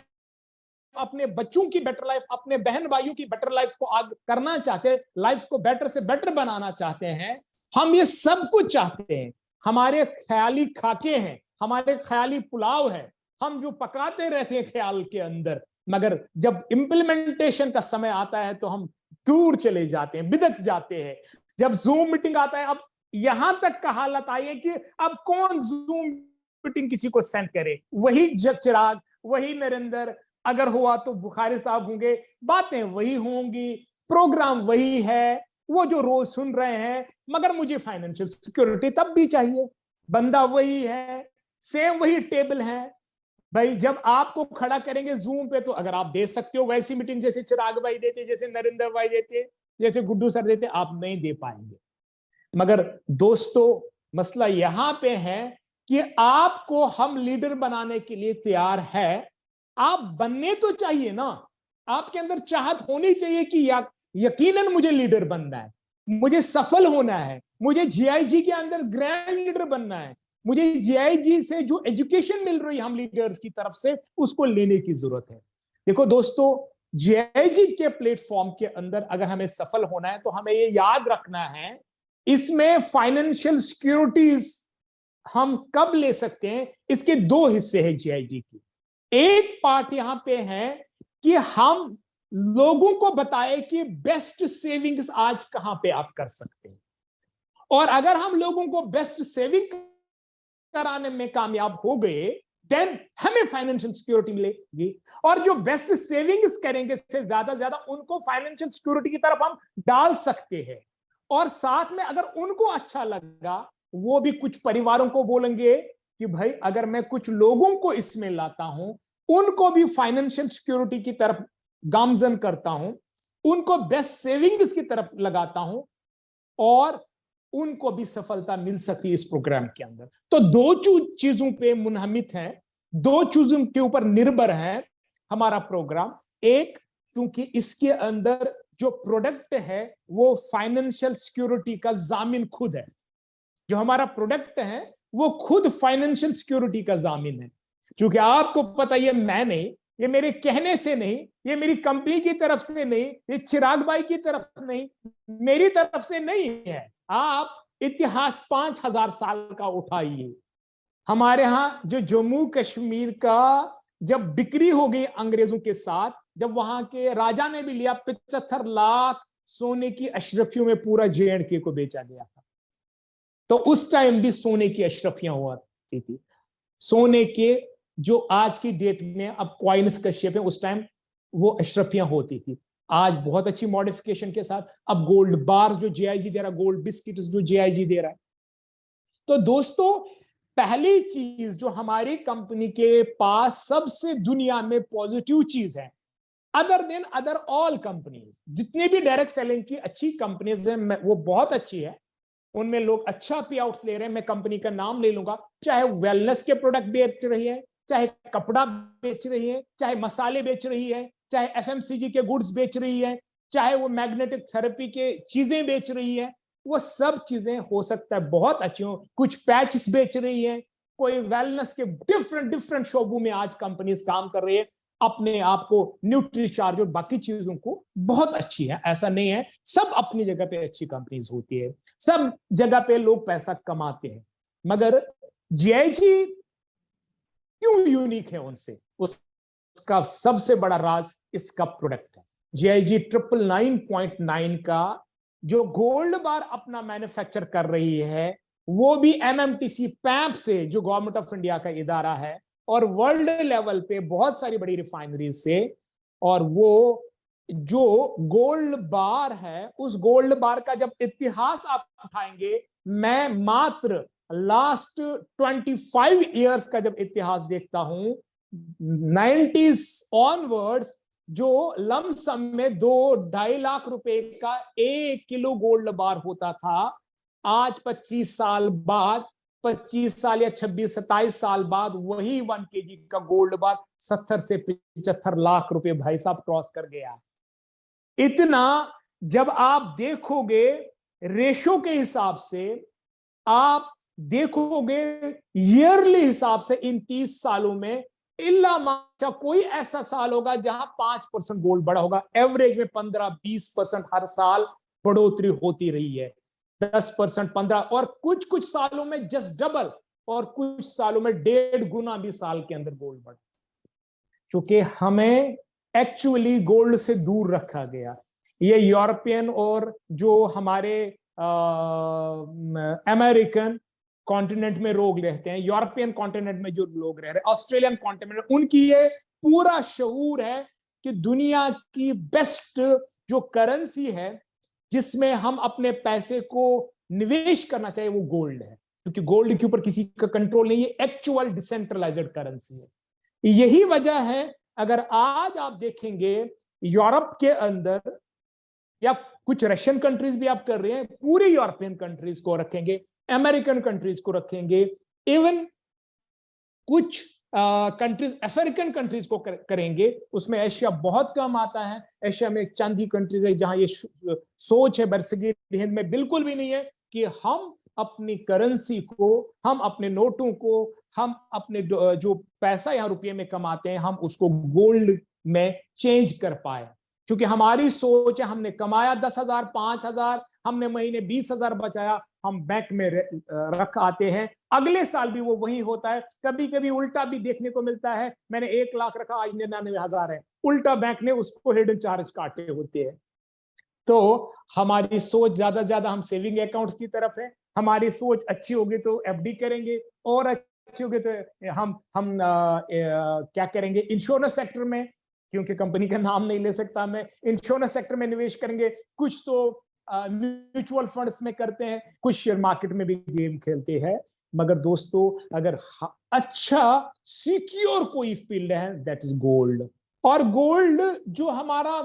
अपने बच्चों की बेटर लाइफ, अपने बहन भाइयों की बेटर लाइफ को आगे करना चाहते हैं, लाइफ को बेटर से बेटर बनाना चाहते हैं, हम ये सब कुछ चाहते हैं। हमारे ख्याली खाके हैं, हमारे ख्याली पुलाव है, हम जो पकाते रहते हैं ख्याल के अंदर, मगर जब इंप्लीमेंटेशन का समय आता है तो हम दूर चले जाते हैं, बिदक जाते हैं। जब जूम मीटिंग आता है, अब यहां तक का हालत आई है कि अब कौन जूम मीटिंग किसी को सेंड करे? वही चिराग, वही नरेंद्र, अगर हुआ तो बुखारी साहब होंगे, बातें वही होंगी, प्रोग्राम वही है, वो जो रोज सुन रहे हैं, मगर मुझे फाइनेंशियल सिक्योरिटी तब भी चाहिए। बंदा वही है, सेम वही टेबल है। भाई जब आपको खड़ा करेंगे जूम पे, तो अगर आप दे सकते हो वैसी मीटिंग जैसे चिराग भाई देते, जैसे नरेंद्र भाई देते, जैसे गुड्डू सर देते, आप नहीं दे पाएंगे। मगर दोस्तों मसला यहां पे है कि आपको हम लीडर बनाने के लिए तैयार है, आप बनने तो चाहिए ना। आपके अंदर चाहत होनी चाहिए कि यकीनन मुझे लीडर बनना है, मुझे सफल होना है, मुझे जीआईजी के अंदर ग्रैंड लीडर बनना है, मुझे जीआईजी से जो एजुकेशन मिल रही है हम लीडर्स की तरफ से, उसको लेने की जरूरत है। देखो दोस्तों, जीआईजी के प्लेटफॉर्म के अंदर अगर हमें सफल होना है तो हमें ये याद रखना है, इसमें फाइनेंशियल सिक्योरिटीज हम कब ले सकते हैं, इसके दो हिस्से हैं जीआईजी की। एक पार्ट यहां पे है कि हम लोगों को बताएं कि बेस्ट सेविंग्स आज कहां पे आप कर सकते हैं, और अगर हम लोगों को बेस्ट सेविंग कराने में कामयाब हो गए, देन हमें फाइनेंशियल सिक्योरिटी मिलेगी। और जो बेस्ट सेविंग्स करेंगे से ज्यादा उनको फाइनेंशियल सिक्योरिटी की तरफ हम डाल सकते हैं। और साथ में अगर उनको अच्छा लगा, वो भी कुछ परिवारों को बोलेंगे कि भाई अगर मैं कुछ लोगों को इसमें लाता हूं, उनको भी फाइनेंशियल सिक्योरिटी की तरफ गामजन करता हूं, उनको बेस्ट सेविंग्स की तरफ लगाता हूं, और उनको भी सफलता मिल सकती है इस प्रोग्राम के अंदर। तो दो चीजों पे मुनहमित है, दो चीजों के ऊपर निर्भर है हमारा प्रोग्राम। एक, क्योंकि इसके अंदर जो प्रोडक्ट है वो फाइनेंशियल सिक्योरिटी का जामिन खुद है। जो हमारा प्रोडक्ट है वो खुद फाइनेंशियल सिक्योरिटी का जामिन है। क्योंकि आपको पता, ये मैं नहीं, ये मेरे कहने से नहीं, ये मेरी कंपनी की तरफ से नहीं, ये चिराग भाई की तरफ नहीं, मेरी तरफ से नहीं है। आप इतिहास 5000 साल का उठाइए। हमारे यहां जो जम्मू कश्मीर का जब बिक्री हो गई अंग्रेजों के साथ, जब वहां के राजा ने भी लिया, 75 लाख सोने की अशरफियों में पूरा JNK को बेचा गया था। तो उस टाइम भी सोने की अशरफियां हुआ थी। सोने के जो आज की डेट में अब कॉइन्स का शेप है, उस टाइम वो अशरफियां होती थी। आज बहुत अच्छी मॉडिफिकेशन के साथ अब गोल्ड बार जो जीआईजी दे रहा है, गोल्ड बिस्किट जो जीआईजी दे रहा है। तो दोस्तों, पहली चीज जो हमारी कंपनी के पास सबसे दुनिया में पॉजिटिव चीज है, other than other all companies, जितनी भी डायरेक्ट सेलिंग की अच्छी कंपनीज हैं वो बहुत अच्छी है, उनमें लोग अच्छा पे आउट्स ले रहे हैं। मैं कंपनी का नाम ले लूंगा, चाहे वेलनेस के प्रोडक्ट बेच रही है, चाहे कपड़ा बेच रही है, चाहे मसाले बेच रही है, चाहे FMCG के गुड्स बेच रही है, चाहे वो मैग्नेटिक थेरेपी के चीजें बेच रही है, वो सब चीजें हो सकता है बहुत अच्छी हो। कुछ पैचेस बेच रही है, कोई वेलनेस के डिफरेंट शोबों में आज कंपनीज काम कर रही है, अपने आप को न्यूट्रीचार्ज और बाकी चीजों को बहुत अच्छी है, ऐसा नहीं है। सब अपनी जगह पे अच्छी कंपनीज होती है, सब जगह पे लोग पैसा कमाते हैं, मगर जीआईजी क्यों यूनिक है उनसे? उसका सबसे बड़ा राज इसका प्रोडक्ट है। जीआईजी 999.9 का जो गोल्ड बार अपना मैन्युफैक्चर कर रही है, वो भी MMTC पैप से, जो गवर्नमेंट ऑफ इंडिया का इदारा है, और वर्ल्ड लेवल पे बहुत सारी बड़ी रिफाइनरी से। और वो जो गोल्ड बार है, उस गोल्ड बार का जब इतिहास आप उठाएंगे, मैं मात्र लास्ट 25 इयर्स का जब इतिहास देखता हूं, 90s ऑनवर्ड्स, जो लमसम में 2-2.5 लाख रुपए का 1 किलो गोल्ड बार होता था, आज 25 साल बाद, 25 साल या 26-27 साल बाद वही 1 केजी का गोल्ड बार 70 से 75 लाख रुपए भाई साहब क्रॉस कर गया। इतना जब आप देखोगे रेशो के हिसाब से, आप देखोगे ईयरली हिसाब से, इन 30 सालों में इल्ला माशा कोई ऐसा साल होगा जहां 5% गोल्ड बढ़ा होगा। एवरेज में 15-20% हर साल बढ़ोतरी होती रही है, 10%, 15, और कुछ कुछ सालों में जस्ट डबल, और कुछ सालों में 1.5 गुना भी साल के अंदर गोल्ड बढ़ा, क्योंकि हमें एक्चुअली गोल्ड से दूर रखा गया। ये यूरोपियन और जो हमारे अमेरिकन कॉन्टिनेंट में लोग रहते हैं, यूरोपियन कॉन्टिनेंट में जो लोग रह रहे हैं, ऑस्ट्रेलियन कॉन्टिनेंट, उनकी ये पूरा शऊर है कि दुनिया की बेस्ट जो करेंसी है जिसमें हम अपने पैसे को निवेश करना चाहिए वो गोल्ड है, क्योंकि गोल्ड के ऊपर किसी का कंट्रोल नहीं है, एक्चुअल डिसेंट्रलाइज्ड करेंसी है। यही वजह है, अगर आज आप देखेंगे यूरोप के अंदर, या कुछ रशियन कंट्रीज भी आप कर रहे हैं, पूरी यूरोपियन कंट्रीज को रखेंगे, अमेरिकन कंट्रीज को रखेंगे, इवन कुछ कंट्रीज अफ्रीकन कंट्रीज को करेंगे, उसमें एशिया बहुत कम आता है। एशिया में एक चांदी कंट्रीज है जहां ये सोच है बरसगीर हिंद में बिल्कुल भी नहीं है कि हम अपनी करेंसी को, हम अपने नोटों को, हम अपने जो पैसा यहाँ रुपये में कमाते हैं, हम उसको गोल्ड में चेंज कर पाए। क्योंकि हमारी सोच है, हमने कमाया 10,000, 5,000, हमने महीने 20,000 बचाया, हम बैंक में रख आते हैं, अगले साल भी वो वही होता है। कभी कभी उल्टा भी देखने को मिलता है, मैंने 1 लाख रखा, आज 99,000 है, उल्टा बैंक ने उसको हिडन चार्ज काटे होते हैं। तो हमारी सोच ज्यादा हम सेविंग अकाउंट्स की तरफ है। हमारी सोच अच्छी होगी तो एफडी करेंगे, और अच्छी होगी तो हम क्या करेंगे, इंश्योरेंस सेक्टर में, क्योंकि कंपनी का नाम नहीं ले सकता मैं, इंश्योरेंस सेक्टर में निवेश करेंगे, कुछ तो म्यूचुअल फंड्स में करते हैं, कुछ शेयर मार्केट में भी गेम खेलते हैं। मगर दोस्तों, अगर अच्छा सिक्योर कोई फील्ड है, दैट इज गोल्ड। और गोल्ड जो हमारा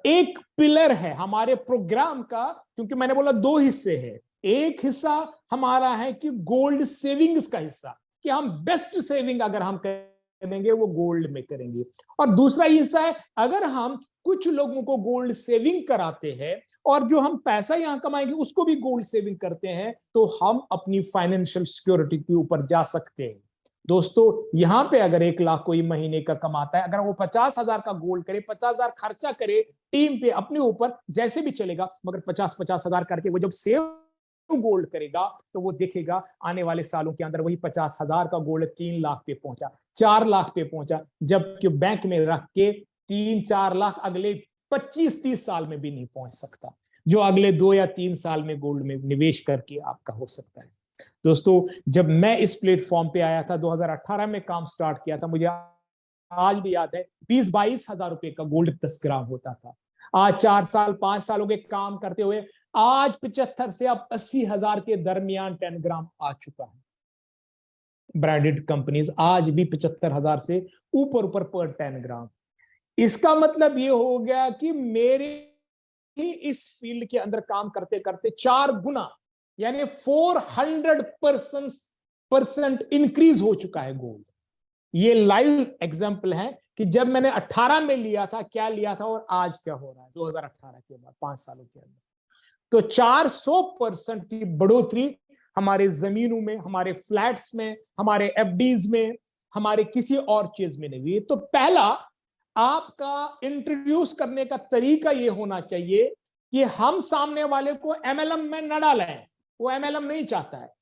एक पिलर है हमारे प्रोग्राम का, क्योंकि मैंने बोला 2 हिस्से हैं। एक हिस्सा हमारा है कि गोल्ड सेविंग्स का हिस्सा, कि हम बेस्ट सेविंग अगर हम करेंगे वो गोल्ड में करेंगे, और दूसरा हिस्सा है अगर हम कुछ लोगों को गोल्ड सेविंग कराते हैं और जो हम पैसा यहां कमाएंगे उसको भी गोल्ड सेविंग करते हैं, तो हम अपनी फाइनेंशियल सिक्योरिटी के ऊपर जा सकते हैं। दोस्तों, यहां पे अगर 1 लाख कोई महीने का कमाता है, अगर वो 50,000 का गोल्ड करे, 50,000 खर्चा करे टीम पे अपने ऊपर, जैसे भी चलेगा, मगर 50,000 करके वो जब सेव गोल्ड करेगा तो वो देखेगा आने वाले सालों के अंदर वही 50,000 का गोल्ड 3 लाख पे पहुंचा, 4 लाख पे पहुंचा, जबकि बैंक में रख के 3-4 लाख अगले 25-30 साल में भी नहीं पहुंच सकता, जो अगले 2 या 3 साल में गोल्ड में निवेश करके आपका हो सकता है। दोस्तों, जब मैं इस प्लेटफॉर्म पे आया था, 2018 में काम स्टार्ट किया था, मुझे आज भी याद है 20-22 हजार रुपए का गोल्ड 10 ग्राम होता था। आज 4 साल 5 सालों के काम करते हुए आज 75 से अब 80 हजार के दरमियान 10 ग्राम आ चुका है। ब्रांडेड कंपनीज आज भी 75,000 से ऊपर पर 10 ग्राम। इसका मतलब ये हो गया कि मेरे ही इस फील्ड के अंदर काम करते करते 4 गुना यानी 400% इंक्रीज हो चुका है गोल्ड। ये लाइव एग्जांपल है कि जब मैंने 18 में लिया था क्या लिया था और आज क्या हो रहा है 2018 के बाद 5 सालों के अंदर। तो 400% की बढ़ोतरी हमारे जमीनों में, हमारे फ्लैट्स में, हमारे एफडीज में, हमारे किसी और चीज में नहीं हुई। तो पहला आपका इंट्रोड्यूस करने का तरीका यह होना चाहिए कि हम सामने वाले को एमएलएम में न डालें। वो एमएलएम नहीं चाहता है,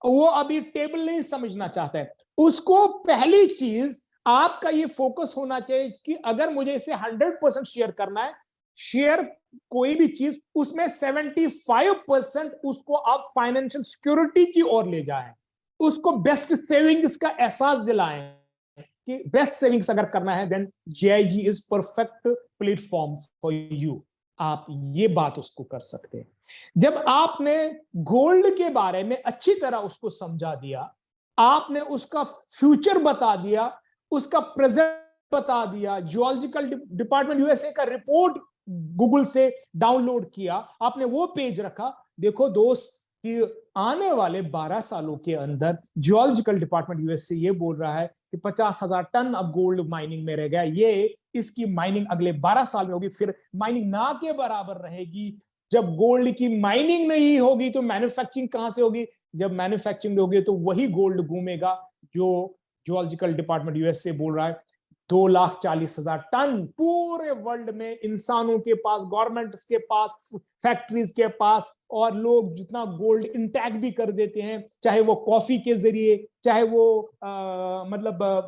वो अभी टेबल नहीं समझना चाहता है। उसको पहली चीज आपका ये फोकस होना चाहिए कि अगर मुझे इसे 100% शेयर करना है, शेयर कोई भी चीज, उसमें 75% उसको आप फाइनेंशियल सिक्योरिटी की ओर ले जाएं, उसको बेस्ट सेविंग्स का एहसास दिलाएं कि बेस्ट सेविंग्स अगर करना है then JIG is perfect platform for you. आप ये बात उसको कर सकते हैं। जब आपने गोल्ड के बारे में अच्छी तरह उसको समझा दिया, आपने उसका फ्यूचर बता दिया, उसका प्रेजेंट बता दिया, जियोलॉजिकल डिपार्टमेंट यूएसए का रिपोर्ट गूगल से डाउनलोड किया, आपने वो पेज रखा। देखो दोस्त कि आने वाले 12 सालों के अंदर जियोलॉजिकल डिपार्टमेंट यूएसए ये बोल रहा है कि 50,000 टन अब गोल्ड माइनिंग में रह गया, ये इसकी माइनिंग अगले 12 साल में होगी, फिर माइनिंग ना के बराबर रहेगी। जब गोल्ड की माइनिंग नहीं होगी तो मैन्युफैक्चरिंग कहां से होगी? जब मैन्युफैक्चरिंग होगी तो वही गोल्ड घूमेगा जो जियोलॉजिकल डिपार्टमेंट यूएसए बोल रहा है। 2,40,000 टन पूरे वर्ल्ड में इंसानों के पास, गवर्नमेंट्स के पास, फैक्ट्रीज के पास, और लोग जितना गोल्ड इंटैक्ट भी कर देते हैं, चाहे वो कॉफी के जरिए, चाहे वो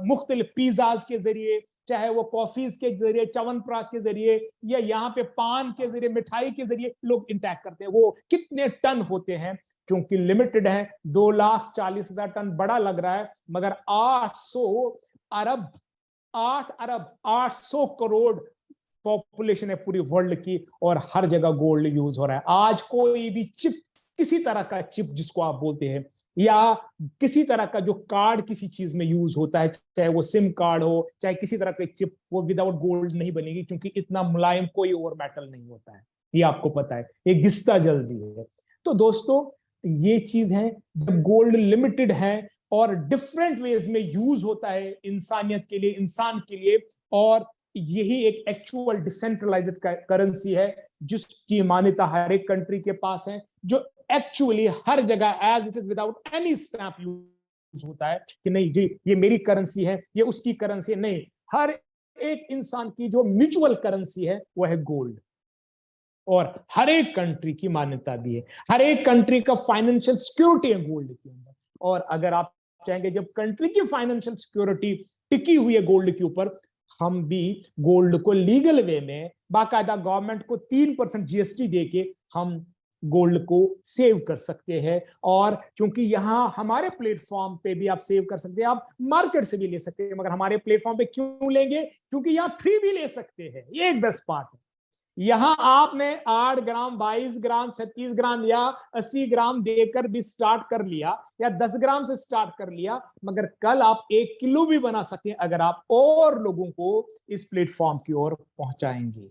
मुख्तलिफ पिज्जाज के जरिए, चाहे वो कॉफीज के जरिए, च्यवनप्राश के जरिए, या यहाँ पे पान के जरिए, मिठाई के जरिए लोग इंटैक्ट करते हैं। वो कितने टन होते हैं? क्योंकि लिमिटेड है, 2,40,000 टन बड़ा लग रहा है, मगर 8 अरब 800 करोड़ पॉपुलेशन है पूरी वर्ल्ड की, और हर जगह गोल्ड यूज हो रहा है। आज कोई भी चिप, किसी तरह का चिप जिसको आप बोलते हैं, या किसी तरह का जो कार्ड किसी चीज में यूज होता है, चाहे वो सिम कार्ड हो, चाहे किसी तरह का चिप, वो विदाउट गोल्ड नहीं बनेगी, क्योंकि इतना मुलायम कोई और मेटल नहीं होता है, ये आपको पता है, ये घिसता जल्दी है। तो दोस्तों ये चीज है, जब गोल्ड लिमिटेड है और डिफरेंट वेज में यूज होता है इंसानियत के लिए, इंसान के लिए, और यही एक एक्चुअल डिसेंट्रलाइज्ड करेंसी है जिसकी मान्यता हर एक कंट्री के पास है, जो एक्चुअली हर जगह as it is without any stamp use होता है कि नहीं जी ये मेरी करेंसी है, ये उसकी करेंसी है, नहीं, हर एक इंसान की जो म्यूचुअल करेंसी है वो है गोल्ड। और हर एक कंट्री की मान्यता भी है, हर एक कंट्री का फाइनेंशियल सिक्योरिटी है गोल्ड के अंदर। और अगर आप चाहेंगे, जब कंट्री की फाइनेंशियल सिक्योरिटी टिकी हुई है गोल्ड के ऊपर, हम भी गोल्ड को लीगल वे में बाकायदा गवर्नमेंट को 3% जीएसटी देके हम गोल्ड को सेव कर सकते हैं। और क्योंकि यहां हमारे प्लेटफॉर्म पे भी आप सेव कर सकते हैं, आप मार्केट से भी ले सकते हैं, मगर हमारे प्लेटफॉर्म पे क्यों लेंगे? क्योंकि यहां फ्री भी ले सकते हैं, ये एक बेस्ट पार्ट है। यहां आपने 8 ग्राम, 22 ग्राम, 36 ग्राम या 80 ग्राम देकर भी स्टार्ट कर लिया, या 10 ग्राम से स्टार्ट कर लिया, मगर कल आप 1 किलो भी बना सकते हैं अगर आप और लोगों को इस प्लेटफॉर्म की ओर पहुंचाएंगे।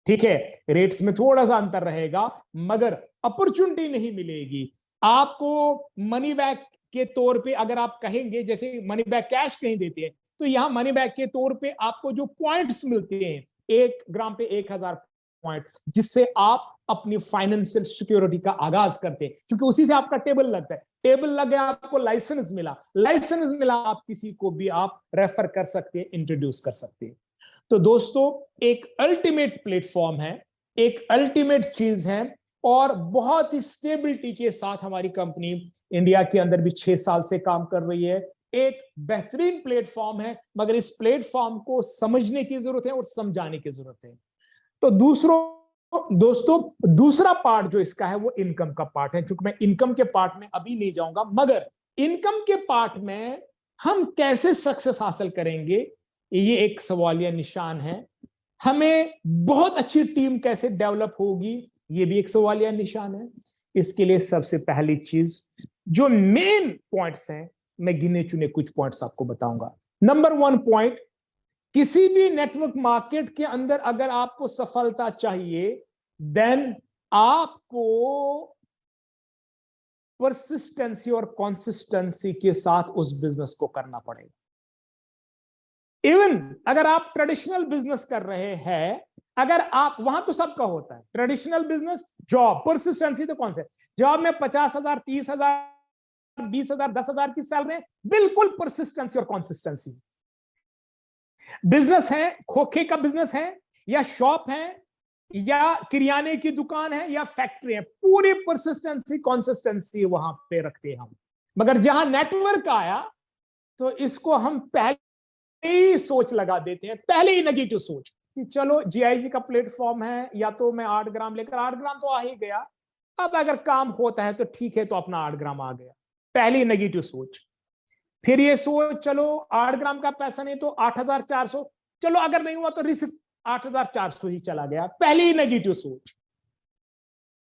ठीक है, रेट्स में थोड़ा सा अंतर रहेगा, मगर अपॉर्चुनिटी नहीं मिलेगी आपको। मनी बैक के तौर पे अगर आप कहेंगे, जैसे मनी बैक कैश कहीं देते हैं, तो यहां मनी बैक के तौर पे आपको जो पॉइंट्स मिलते हैं, 1 ग्राम पे 1,000 पॉइंट, जिससे आप अपनी फाइनेंशियल सिक्योरिटी का आगाज करते हैं, क्योंकि उसी से आपका टेबल लगता है। टेबल लग गया, आपको लाइसेंस मिला, लाइसेंस मिला, आप किसी को भी आप रेफर कर सकते हैं, इंट्रोड्यूस कर सकते हैं। तो दोस्तों एक अल्टीमेट प्लेटफॉर्म है, एक अल्टीमेट चीज है, और बहुत ही स्टेबिलिटी के साथ हमारी कंपनी इंडिया के अंदर भी 6 साल से काम कर रही है। एक बेहतरीन प्लेटफॉर्म है, मगर इस प्लेटफॉर्म को समझने की जरूरत है और समझाने की जरूरत है। तो दोस्तों दूसरा पार्ट जो इसका है वो इनकम का पार्ट है। चूंकि मैं इनकम के पार्ट में अभी नहीं जाऊंगा, मगर इनकम के पार्ट में हम कैसे सक्सेस हासिल करेंगे, ये एक सवालिया निशान है। हमें बहुत अच्छी टीम कैसे डेवलप होगी, ये भी एक सवालिया निशान है। इसके लिए सबसे पहली चीज, जो मेन पॉइंट्स हैं, मैं गिने चुने कुछ पॉइंट्स आपको बताऊंगा। नंबर 1 पॉइंट, किसी भी नेटवर्क मार्केट के अंदर अगर आपको सफलता चाहिए, देन आपको परसिस्टेंसी और कंसिस्टेंसी के साथ उस बिजनेस को करना पड़ेगा। इवन अगर आप ट्रेडिशनल बिजनेस कर रहे हैं, अगर आप वहां, तो सबका होता है ट्रेडिशनल बिजनेस, जॉब, परसिस्टेंसी तो कौन से जॉब में 50,000, 30,000, 20,000, 10,000 की सैलरी, बिल्कुल परसिस्टेंसी और कंसिस्टेंसी। बिजनेस है, खोखे का बिजनेस है, या शॉप है, या किराने की दुकान है, या फैक्ट्री है, पूरी परसिस्टेंसी कंसिस्टेंसी वहां पे रखते हैं हम। मगर जहां नेटवर्क आया तो इसको हम पहले ही सोच लगा देते हैं, पहले ही नेगेटिव सोच कि चलो जीआईजी का प्लेटफॉर्म है, या तो मैं 8 ग्राम लेकर, 8 ग्राम तो आ ही गया, अब अगर काम होता है तो ठीक है, तो अपना 8 ग्राम आ गया, पहली नेगेटिव सोच। फिर ये सोच, चलो 8 ग्राम का पैसा नहीं तो 8,400, चलो अगर नहीं हुआ तो रिस्क 8,400 ही चला गया, पहली नेगेटिव सोच।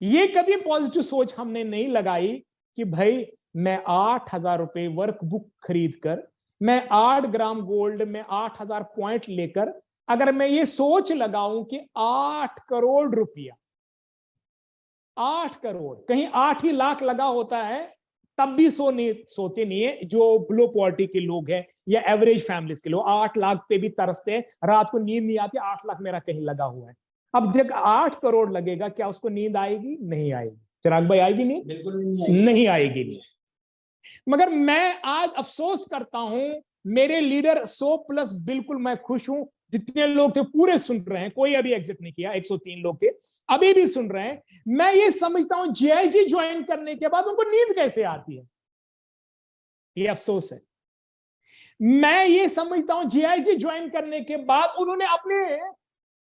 ये कभी पॉजिटिव सोच हमने नहीं लगाई कि भाई मैं 8,000 रुपए वर्क बुक खरीद कर मैं 8 ग्राम गोल्ड में 8,000 पॉइंट लेकर अगर मैं ये सोच लगाऊं कि 8 करोड़ रुपया, 8 करोड़, कहीं 8 ही लाख लगा होता है तब भी सोते नहीं है जो बिलो पॉवर्टी के लोग हैं या एवरेज फैमिलीज के लोग। 8 लाख पे भी तरसते हैं, रात को नींद नहीं आती, 8 लाख मेरा कहीं लगा हुआ है। अब जब 8 करोड़ लगेगा, क्या उसको नींद आएगी? नहीं आएगी। चिराग भाई, आएगी नहीं? बिल्कुल नहीं नहीं आएगी नहीं। मगर मैं आज अफसोस करता हूं, मेरे लीडर 100+ बिल्कुल मैं खुश हूं। जितने लोग थे पूरे सुन रहे हैं, कोई अभी एग्जिट नहीं किया, 103 लोग थे, अभी भी सुन रहे हैं। मैं ये समझता हूं जीआईजी ज्वाइन करने के बाद उनको नींद कैसे आती है, ये अफसोस है। मैं ये समझता हूं जीआईजी ज्वाइन करने के बाद उन्होंने अपने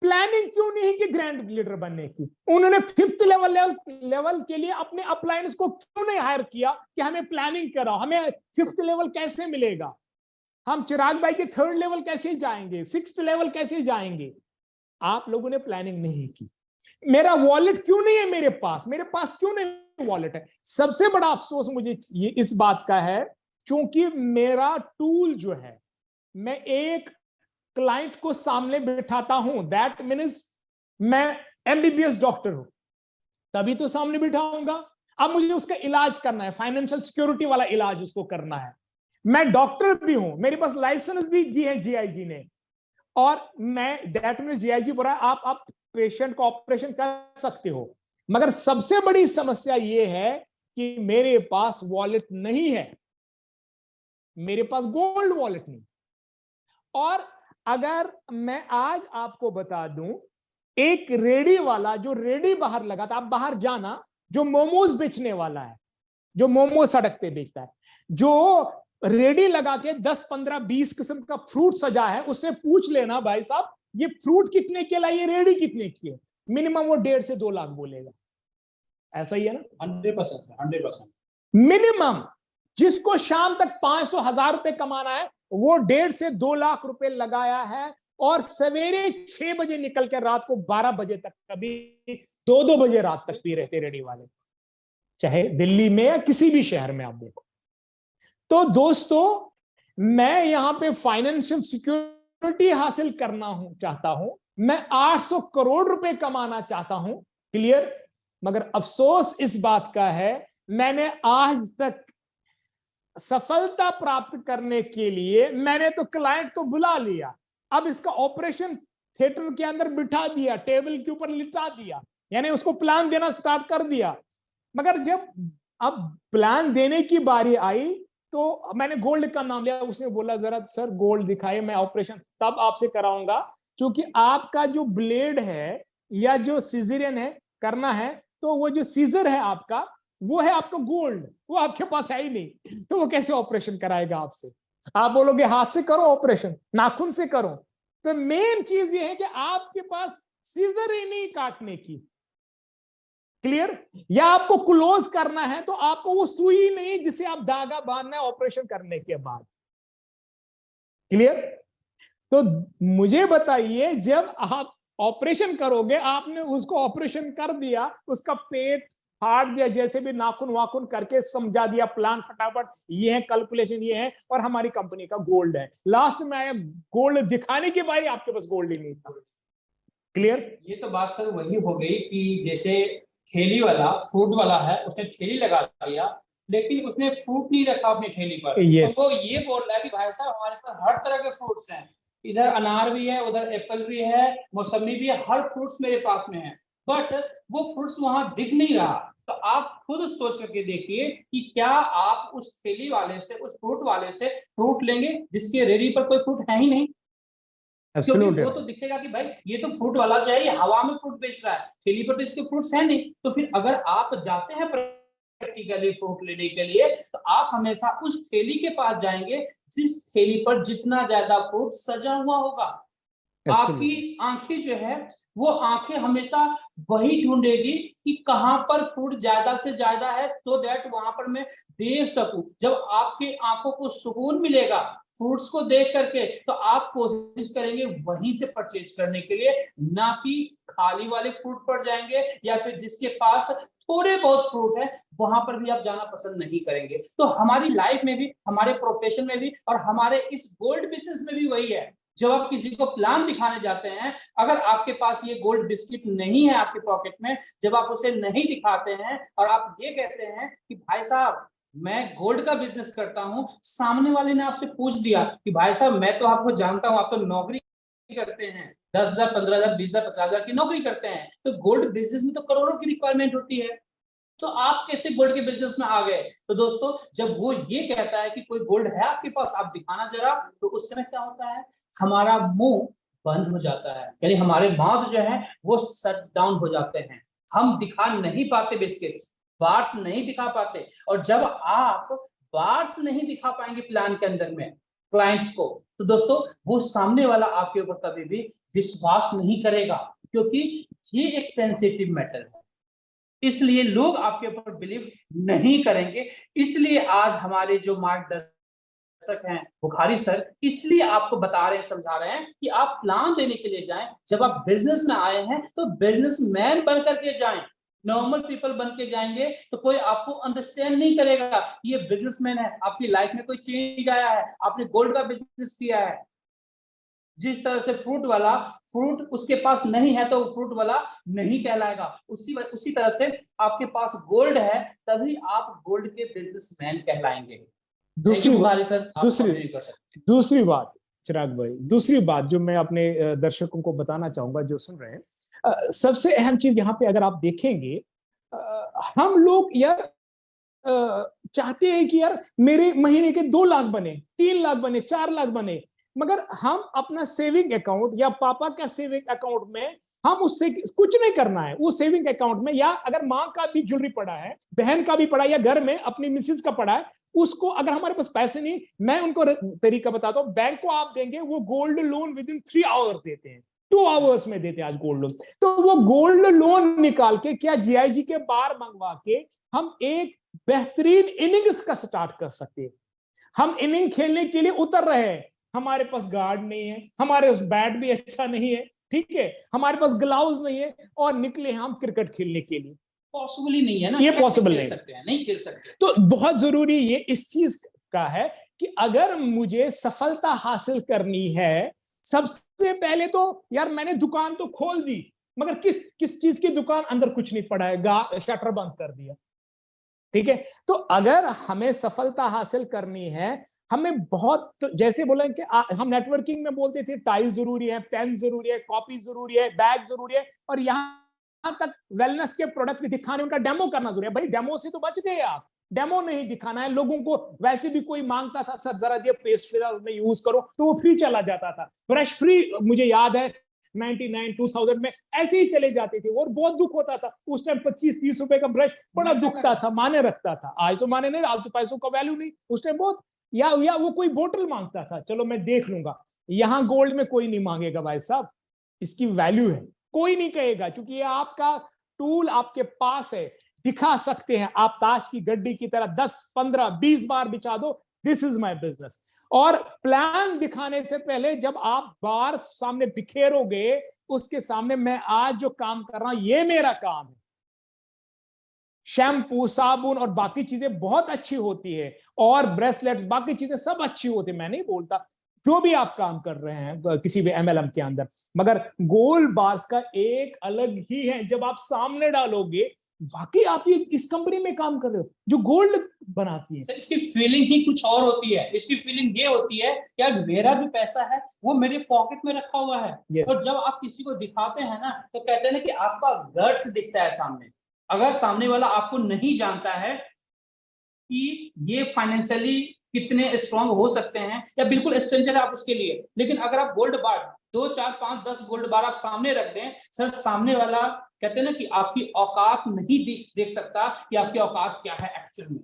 प्लानिंग क्यों नहीं की ग्रैंड लीडर बनने की? उन्होंने 5th लेवल के लिए अपने अपलाइंस को क्यों नहीं हायर किया कि हमें प्लानिंग कराओ, हमें 5th लेवल कैसे मिलेगा, हम चिराग भाई के 3rd लेवल कैसे जाएंगे, 6th लेवल कैसे जाएंगे? आप लोगों ने प्लानिंग नहीं की। मेरा वॉलेट क्यों नहीं है मेरे पास क्यों नहीं वॉलेट है? सबसे बड़ा अफसोस मुझे ये इस बात का है, क्योंकि मेरा टूल जो है, मैं एक क्लाइंट को सामने बिठाता हूं, दैट मीन्स मैं एमबीबीएस डॉक्टर हूं, तभी तो सामने बिठाऊंगा। अब मुझे उसका इलाज करना है, फाइनेंशियल सिक्योरिटी वाला इलाज उसको करना है। मैं डॉक्टर भी हूं, मेरे पास लाइसेंस भी दी है जीआईजी ने, और मैं दैट मीन्स जीआईजी बोल रहा है आप पेशेंट को ऑपरेशन कर सकते हो। मगर सबसे बड़ी समस्या यह है कि मेरे पास वॉलेट नहीं है, मेरे पास गोल्ड वॉलेट नहीं। और अगर मैं आज आपको बता दूं, एक रेडी वाला जो रेडी बाहर लगा था, आप बाहर जाना, जो मोमोज बेचने वाला है, जो मोमोज सड़क पे बेचता है, जो रेडी लगा के 10, 15, 20 किस्म का फ्रूट सजा है, उससे पूछ लेना भाई साहब ये फ्रूट कितने के ला, ये रेडी कितने की है, मिनिमम वो 1.5 से 2 लाख बोलेगा। ऐसा ही है ना? 100% मिनिमम। जिसको शाम तक 500, 1000 रुपए कमाना है, वो 1.5 से 2 लाख रुपए लगाया है, और सवेरे 6 बजे निकल के रात को 12 बजे तक, कभी 2-2 बजे रात तक पी रहे थे रेडी वाले, चाहे दिल्ली में या किसी भी शहर में आप देखो। तो दोस्तों, मैं यहां पे फाइनेंशियल सिक्योरिटी हासिल करना चाहता हूं, मैं 800 करोड़ रुपए कमाना चाहता हूं, क्लियर। मगर अफसोस इस बात का है, मैंने आज तक सफलता प्राप्त करने के लिए मैंने तो क्लाइंट तो बुला लिया, अब इसका ऑपरेशन थिएटर के अंदर बिठा दिया, टेबल के ऊपर लिटा दिया, यानी उसको प्लान देना स्टार्ट कर दिया। मगर जब अब प्लान देने की बारी आई तो मैंने गोल्ड का नाम लिया, उसने बोला जरा सर गोल्ड दिखाइए, मैं ऑपरेशन तब आपसे कराऊंगा, क्योंकि आपका जो ब्लेड है या जो सीजरियन है करना है, तो वो जो सीजर है आपका, वो है आपका गोल्ड, वो आपके पास है ही नहीं, तो वो कैसे ऑपरेशन कराएगा आपसे? आप बोलोगे हाथ से करो ऑपरेशन, नाखून से करो। तो मेन चीज ये है कि आपके पास सीजर ही नहीं काटने की, क्लियर। या आपको क्लोज करना है तो आपको वो सुई नहीं जिसे आप धागा बांधना है ऑपरेशन करने के बाद, क्लियर। तो मुझे बताइए, जब आप ऑपरेशन करोगे, आपने उसको ऑपरेशन कर दिया, उसका पेट फाड़ दिया, जैसे भी नाखून वाखून करके समझा दिया प्लान फटाफट, ये है कैलकुलेशन, ये है, और हमारी कंपनी का गोल्ड है, लास्ट में आया गोल्ड दिखाने के बाद आपके पास गोल्ड ही नहीं था, क्लियर। ये तो बात सर वही हो गई कि जैसे ठेली वाला फ्रूट वाला है, उसने ठेली लगा दिया, लेकिन उसने फ्रूट नहीं रखा अपनी ठेली पर। Yes. तो वो ये बोल रहा है कि भाई साहब हमारे पास हर तरह के फ्रूट्स हैं, इधर अनार भी है, उधर एप्पल भी है, मौसमी भी है, हर फ्रूट्स मेरे पास में है, बट वो फ्रूट्स वहां दिख नहीं रहा। तो आप खुद सोच करके देखिए कि क्या आप उस ठेली वाले से, उस फ्रूट वाले से फ्रूट लेंगे जिसके रेडी पर कोई फ्रूट है ही नहीं? क्योंकि वो तो दिखेगा कि भाई ये तो फ्रूट वाला जो है ये हवा में फ्रूट बेच रहा है, ठेली पर तो इसके फ्रूट्स है नहीं। तो फिर अगर आप जाते हैं प्रैक्टिकली फ्रूट लेने के लिए, तो आप हमेशा उस ठेली के पास जाएंगे जिस ठेली पर जितना ज्यादा फ्रूट सजा हुआ होगा। आपकी आंखें जो है वो आंखें हमेशा वही ढूंढेगी कि कहां पर फ्रूट ज्यादा से ज्यादा है, सो दैट वहां पर मैं देख सकूं। जब आपकी आंखों को सुकून मिलेगा फ्रूट्स को देख करके, तो आप कोशिश करेंगे वहीं से परचेज करने के लिए, ना कि खाली वाले फ्रूट पर जाएंगे या फिर जिसके पास थोड़े बहुत फ्रूट है, वहां पर भी आप जाना पसंद नहीं करेंगे। तो हमारी लाइफ में भी, हमारे प्रोफेशन में भी और हमारे इस गोल्ड बिजनेस में भी वही है। जब आप किसी को प्लान दिखाने जाते हैं, अगर आपके पास ये गोल्ड बिस्किट नहीं है आपके पॉकेट में, जब आप उसे नहीं दिखाते हैं और आप ये कहते हैं कि भाई साहब मैं गोल्ड का बिजनेस करता हूं, सामने वाले ने आपसे पूछ दिया कि भाई साहब मैं तो आपको जानता हूं, आप तो नौकरी करते हैं, 10,000, 15,000, 20,000, 50,000 की नौकरी करते हैं, तो गोल्ड बिजनेस में तो करोड़ों की रिक्वायरमेंट होती है, तो आप कैसे गोल्ड के बिजनेस में आ गए? तो दोस्तों जब वो ये कहता है कि कोई गोल्ड है आपके पास, आप दिखाना जरा, तो उस समय क्या होता है, हमारा मुंह बंद हो जाता है, यानी हमारे माउथ जो है वो शट डाउन हो जाते हैं, हम दिखा नहीं पाते बिस्किट्स, बार्स नहीं दिखा पाते। और जब आप बार्स नहीं दिखा पाएंगे प्लान के अंदर में क्लाइंट्स को, तो दोस्तों वो सामने वाला आपके ऊपर कभी भी विश्वास नहीं करेगा, क्योंकि ये एक सेंसिटिव मैटर है, इसलिए लोग आपके ऊपर बिलीव नहीं करेंगे। इसलिए आज हमारे जो मार्गदर्शक हैं बुखारी सर, इसलिए आपको बता रहे हैं, समझा रहे हैं कि आप प्लान देने के लिए जाएं। जब आप बिजनेस में आए हैं तो बिजनेसमैन बन करके जाएं, नॉर्मल पीपल बन के जाएंगे तो कोई आपको अंडरस्टैंड नहीं करेगा कि ये बिजनेसमैन है। आपकी लाइफ में कोई चेंज आया है, आपने गोल्ड का बिजनेस किया है। जिस तरह से फ्रूट उसके पास नहीं है तो फ्रूट वाला नहीं कहलाएगा, उसी तरह से आपके पास गोल्ड है तभी आप गोल्ड के बिजनेसमैन कहलाएंगे। दूसरी बात चिराग भाई, दूसरी बात जो मैं अपने दर्शकों को बताना चाहूंगा जो सुन रहे हैं, सबसे अहम चीज यहाँ पे अगर आप देखेंगे, हम लोग यार चाहते हैं कि यार मेरे महीने के 2 लाख बने, 3 लाख बने, 4 लाख बने, मगर हम अपना सेविंग अकाउंट या पापा का सेविंग अकाउंट में हम उससे कुछ नहीं करना है। वो सेविंग अकाउंट में, या अगर माँ का भी ज्वेलरी पड़ा है, बहन का भी पड़ा है, या घर में अपनी मिसेज का पड़ा है, उसको अगर हमारे पास पैसे नहीं, मैं उनको तरीका बताता हूँ, बैंक को आप देंगे, वो gold loan with in 3 hours देते हैं, 2 आवर्स में देते हैं आज गोल्ड लोन। तो वो गोल्ड लोन निकाल के क्या जीआईजी के बार मंगवा के हम एक बेहतरीन इनिंग्स का स्टार्ट कर सकते हैं। हम इनिंग खेलने के लिए उतर रहे हैं, हमारे पास गार्ड नहीं है, हमारे पास बैट भी अच्छा नहीं है, ठीक है, हमारे पास ग्लव्स नहीं है, और निकले हम क्रिकेट खेलने के लिए। पॉसिबल ही नहीं है ना, ये पॉसिबल नहीं सकते हैं, नहीं खेल सकते। तो बहुत जरूरी ये इस चीज का है कि अगर मुझे सफलता हासिल करनी है, सबसे पहले तो यार मैंने दुकान तो खोल दी, मगर किस चीज की दुकान, अंदर कुछ नहीं पड़ा है, शटर बंद कर दिया, ठीक है। तो अगर हमें सफलता हासिल करनी है, हमें बहुत, तो जैसे बोले कि हम नेटवर्किंग में बोलते थे टाई जरूरी है, पेन जरूरी है, कॉपी जरूरी है, बैग जरूरी है, और यहां तक वेलनेस के प्रोडक्ट दिखाने, उनका डेमो करना जरूरी है। भाई डेमो से तो बच गए आप, डेमो नहीं दिखाना है लोगों को। वैसे भी कोई मांगता था सर जरा ये पेस्ट फिलहाल में यूज करो, तो वो फ्री चला जाता था, ब्रश फ्री, मुझे याद है 99 2000 में ऐसे ही चले जाते थे, और बहुत दुख होता था उस टाइम। 25-30 रुपए का ब्रश बड़ा दुखता था, माने रखता था। आज तो माने नहीं, आज तो पैसों का वैल्यू नहीं, उस टाइम बहुत, या वो कोई बोतल मांगता था, चलो मैं देख लूंगा। यहां गोल्ड में कोई नहीं मांगेगा भाई साहब, इसकी वैल्यू है, कोई नहीं कहेगा, क्योंकि ये आपका टूल आपके पास है, दिखा सकते हैं आप ताश की गड्डी की तरह 10 15 20 बार बिछा दो, दिस इज माय बिजनेस। और प्लान दिखाने से पहले जब आप बार सामने बिखेरोगे, उसके सामने मैं आज जो काम कर रहा हूं ये मेरा काम है। शैम्पू, साबुन और बाकी चीजें बहुत अच्छी होती है, और ब्रेसलेट्स, बाकी चीजें सब अच्छी होती है, मैं नहीं बोलता, जो भी आप काम कर रहे हैं किसी भी एमएलएम के अंदर, मगर गोल्ड बार्स का एक अलग ही है। जब आप सामने डालोगे, वाकई आप ये इस कंपनी में काम कर रहे हो जो गोल्ड बनाती है, इसकी फीलिंग ही कुछ और होती है। इसकी फीलिंग ये होती है कि यार मेरा जो पैसा है वो मेरे पॉकेट में रखा हुआ है। yes. और जब आप किसी को दिखाते हैं ना, तो कहते हैं ना कि आपका गट्स दिखता है सामने। अगर सामने वाला आपको नहीं जानता है कि ये फाइनेंशियली कितने स्ट्रांग हो सकते हैं, या बिल्कुल स्ट्रेंजर है आप उसके लिए, लेकिन अगर आप गोल्ड बार 2 4 5 10 गोल्ड बार आप सामने रख दें, सर सामने वाला कहते हैं ना कि आपकी औकात नहीं देख सकता कि आपकी औकात क्या है एक्चुअल में।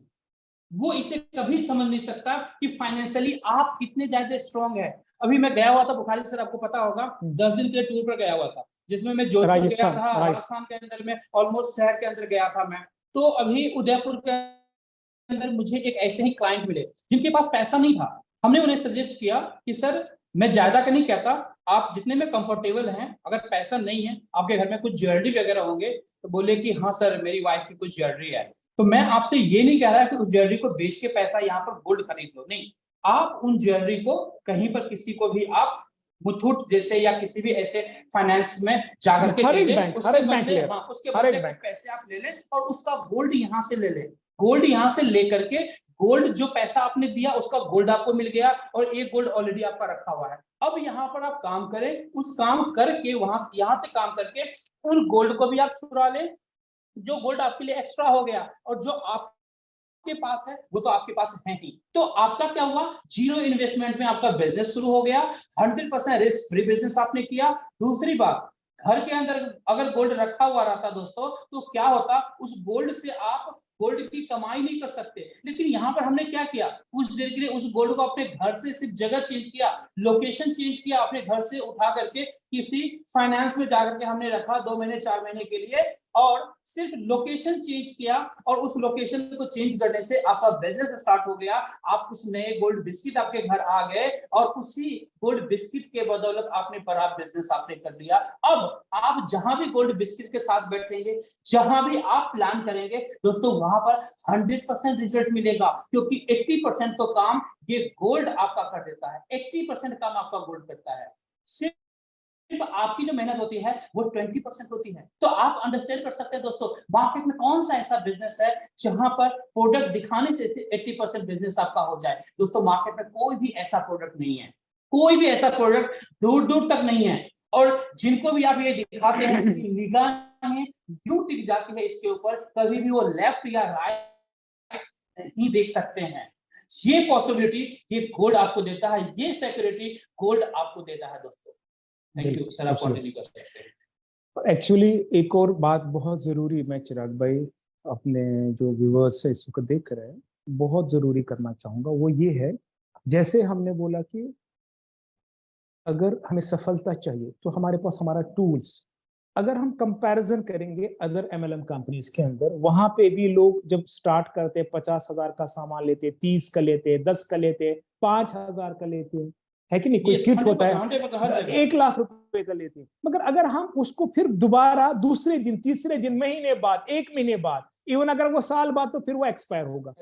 वो इसे कभी समझ नहीं सकता कि फाइनेंशियली आप कितने ज्यादा स्ट्रांग है। अभी मैं गया हुआ था बुखारी सर, आपको पता होगा, 10 दिन के टूर पर गया हुआ था, जिसमें मैं जोधपुर गया था, राजस्थान के अंदर में ऑलमोस्ट शहर के अंदर गया था मैं। तो अभी उदयपुर के अंदर मुझे एक ऐसे ही क्लाइंट मिले जिनके पास पैसा नहीं था। हमने उन्हें सजेस्ट किया कि सर मैं ज्यादा का नहीं कहता, आप जितने में कंफर्टेबल हैं, अगर पैसा नहीं है, आपके घर में कुछ ज्वेलरी वगैरह होंगे, तो बोले कि हाँ सर मेरी वाइफ की कुछ ज्वेलरी है, तो मैं आपसे ये नहीं कह रहा कि उस ज्वेलरी को बेच के पैसा यहाँ पर गोल्ड खरीद लो, नहीं, आप उन ज्वेलरी को कहीं पर किसी को भी आप मुथूट जैसे या किसी भी ऐसे फाइनेंस में जाकर के दे दें, उसके बदले हाँ उसके बदले कुछ पैसे आप ले लें और उसका गोल्ड यहाँ से ले लें, गोल्ड यहाँ से लेकर के गोल्ड जो पैसा आपने दिया उसका गोल्ड आपको मिल गया और एक गोल्ड ऑलरेडी आपका रखा हुआ है। अब यहाँ पर आप काम करें, उस काम करके वहां यहाँ से काम करके उन गोल्ड को भी आप चुरा लें, जो गोल्ड आपके लिए एक्स्ट्रा हो गया और जो आपके पास है वो तो आपके पास है ही। तो आपका क्या हुआ, जीरो इन्वेस्टमेंट में आपका बिजनेस शुरू हो गया, 100% रिस्क फ्री बिजनेस आपने किया। दूसरी बात, घर के अंदर अगर गोल्ड रखा हुआ रहता दोस्तों तो क्या होता, उस गोल्ड से आप गोल्ड की कमाई नहीं कर सकते, लेकिन यहाँ पर हमने क्या किया, कुछ देर के लिए उस गोल्ड को अपने घर से सिर्फ जगह चेंज किया, लोकेशन चेंज किया, अपने घर से उठा करके किसी फाइनेंस में जाकर के हमने रखा 2 महीने 4 महीने के लिए, और सिर्फ लोकेशन चेंज किया और उस लोकेशन को चेंज करने से आपका बिजनेस स्टार्ट हो गया। आप उस नए गोल्ड बिस्किट आपके घर आ गए और उसी गोल्ड बिस्किट के बदौलत आपने बड़ा बिजनेस आपने कर लिया। अब आप जहां भी गोल्ड बिस्किट के साथ बैठेंगे, जहां भी आप प्लान करेंगे दोस्तों, वहां पर 100% रिजल्ट मिलेगा, क्योंकि 80% तो काम ये गोल्ड आपका कर देता है, 80% काम आपका गोल्ड करता है, सिर्फ आपकी जो मेहनत होती है वो 20% होती है। तो आप अंडरस्टैंड कर सकते हैं दोस्तों, मार्केट में कौन सा ऐसा बिजनेस है जहां पर प्रोडक्ट दिखाने से 80% बिजनेस आपका हो जाए। दोस्तों मार्केट में कोई भी ऐसा प्रोडक्ट नहीं है, कोई भी ऐसा प्रोडक्ट दूर दूर तक नहीं है, और जिनको भी आप ये दिखाते हैं कि निगाहें क्यों टिक जाती है इसके ऊपर, कभी भी वो लेफ्ट या राइट नहीं देख सकते हैं। ये पॉसिबिलिटी ये गोल्ड आपको देता है, ये सिक्योरिटी गोल्ड आपको देता है दोस्तों। थैंक यू सर, आप कंटिन्यू कर सकते हैं। एक्चुअली एक और बात बहुत जरूरी, मैं चिराग भाई अपने जो व्यूअर्स है इसको देख रहे हैं, बहुत जरूरी करना चाहूंगा, वो ये है, जैसे हमने बोला कि अगर हमें सफलता चाहिए तो हमारे पास हमारा टूल्स, अगर हम कंपैरिजन करेंगे अदर एमएलएम कंपनीज के अंदर, वहां पे भी लोग जब स्टार्ट करते 50,000 का सामान लेते, 30 का लेते, 10 का लेते, 5,000 का लेते, है कि नहीं, कोई किट होता है 1 लाख रुपए का लेते, मगर अगर हम उसको फिर दोबारा दूसरे दिन, तीसरे दिन, महीने बाद, 1 महीने बाद, इवन अगर वो साल बाद, तो फिर वो एक्सपायर होगा,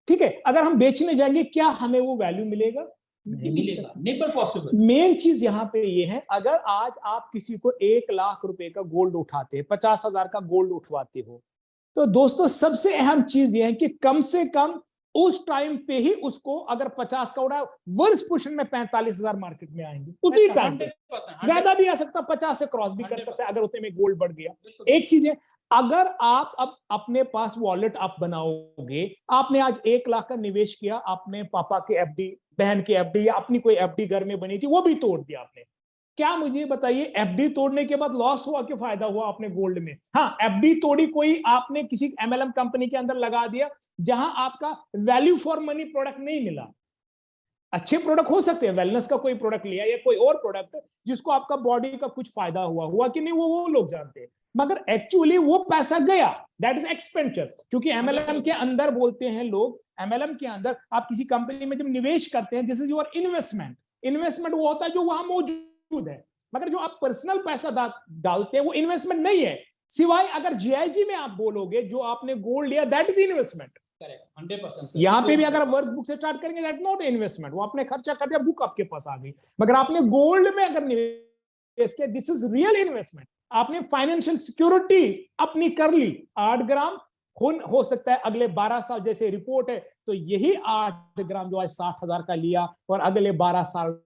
ठीक है। अगर हम बेचने जाएंगे क्या हमें वो वैल्यू मिलेगा? नहीं मिलेगा, नेवर पॉसिबल। मेन चीज यहाँ पे ये है, अगर आज आप किसी को 1 लाख रुपए का गोल्ड उठाते हैं, 50,000 का गोल्ड उठवाते हो, तो दोस्तों सबसे अहम चीज ये है कि कम से कम उस टाइम पे ही उसको, अगर 50 का उड़ा, वर्ष पुष्ण में 45,000 मार्केट में आएंगे, उतनी टाइम पे ज्यादा भी आ सकता, 50 से क्रॉस भी कर सकता है अगर उतने में गोल्ड बढ़ गया। एक चीज है, अगर आप अब अपने पास वॉलेट आप बनाओगे, आपने आज 1 लाख का निवेश किया, आपने पापा के एफडी, बहन की एफडी या अपनी कोई एफडी घर में बनी थी वो भी तोड़ दिया आपने, क्या मुझे बताइए एफडी तोड़ने के बाद लॉस हुआ कि फायदा हुआ आपने गोल्ड में? हाँ, एफडी तोड़ी कोई, आपने किसी एमएलएम कंपनी के अंदर लगा दिया जहां आपका वैल्यू फॉर मनी प्रोडक्ट नहीं मिला। अच्छे प्रोडक्ट हो सकते हैं, वेलनेस का कोई प्रोडक्ट लिया या कोई और प्रोडक्ट जिसको आपका बॉडी का कुछ फायदा हुआ कि नहीं, वो लोग जानते हैं, मगर एक्चुअली वो पैसा गया, दैट इज एक्सपेंडिचर। क्योंकि एमएलएम के अंदर बोलते हैं लोग, एमएलएम के अंदर आप किसी कंपनी में जब निवेश करते हैं, this is your investment. Investment वो होता है जो वहां मौजूद है, मगर जो आप पर्सनल पैसा डालते हैं वो इन्वेस्टमेंट नहीं है, सिवाय अगर जीआईजी में आप बोलोगे जो आपने गोल्ड लिया दैट इज इन्वेस्टमेंट। 100%। यहाँ पे भी अगर वर्क बुक से स्टार्ट करेंगे दैट नॉट इन्वेस्टमेंट, वो आपने खर्चा कर दिया, बुक आपके पास आ गई, मगर आपने गोल्ड में अगर निवेश किया दिस इज रियल इन्वेस्टमेंट। आपने फाइनेंशियल सिक्योरिटी अपनी कर ली, 8 ग्राम हो सकता है अगले 12 साल, जैसे रिपोर्ट है तो यही 8 ग्राम जो आज 60,000 का लिया और अगले 12 साल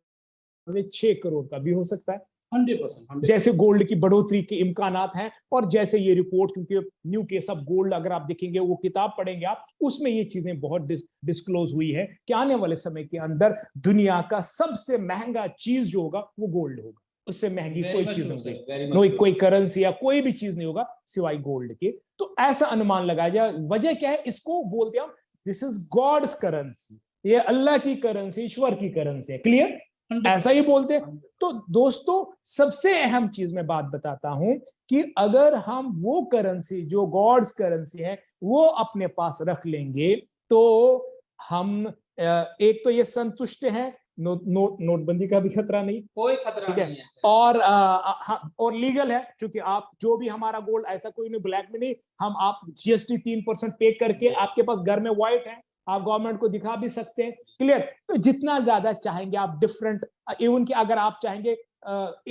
में 6 करोड़ का भी हो सकता है। 100%। जैसे गोल्ड की बढ़ोतरी के इम्कानात हैं, और जैसे ये रिपोर्ट, क्योंकि न्यू केस ऑफ गोल्ड अगर आप देखेंगे, वो किताब पढ़ेंगे आप, उसमें ये चीजें बहुत डिस्क्लोज हुई है कि आने वाले समय के अंदर दुनिया का सबसे महंगा चीज जो होगा वो गोल्ड होगा, उससे महंगी कोई चीज नहीं होगी, कोई करेंसी या कोई भी चीज नहीं होगा सिवाय गोल्ड के। तो ऐसा अनुमान लगाया जाए, वजह क्या है, इसको बोलते हैं दिस इज गॉड्स करेंसी, ये अल्लाह की करेंसी, ईश्वर की करेंसी है, क्लियर, ऐसा ही बोलते हैं। तो दोस्तों सबसे अहम चीज मैं बात बताता हूं कि अगर हम वो करेंसी जो गॉड्स करेंसी है वो अपने पास रख लेंगे, तो हम एक तो ये संतुष्ट हैं, नोटबंदी का भी खतरा नहीं, कोई खतरा ठीक है। नहीं है सर। और लीगल है, क्योंकि आप जो भी हमारा गोल्ड ऐसा कोई नहीं ब्लैक में नहीं, हम आप जीएसटी 3% पे करके आपके पास घर में व्हाइट है, आप गवर्नमेंट को दिखा भी सकते हैं, क्लियर। तो जितना ज्यादा चाहेंगे आप डिफरेंट, इवन कि अगर आप चाहेंगे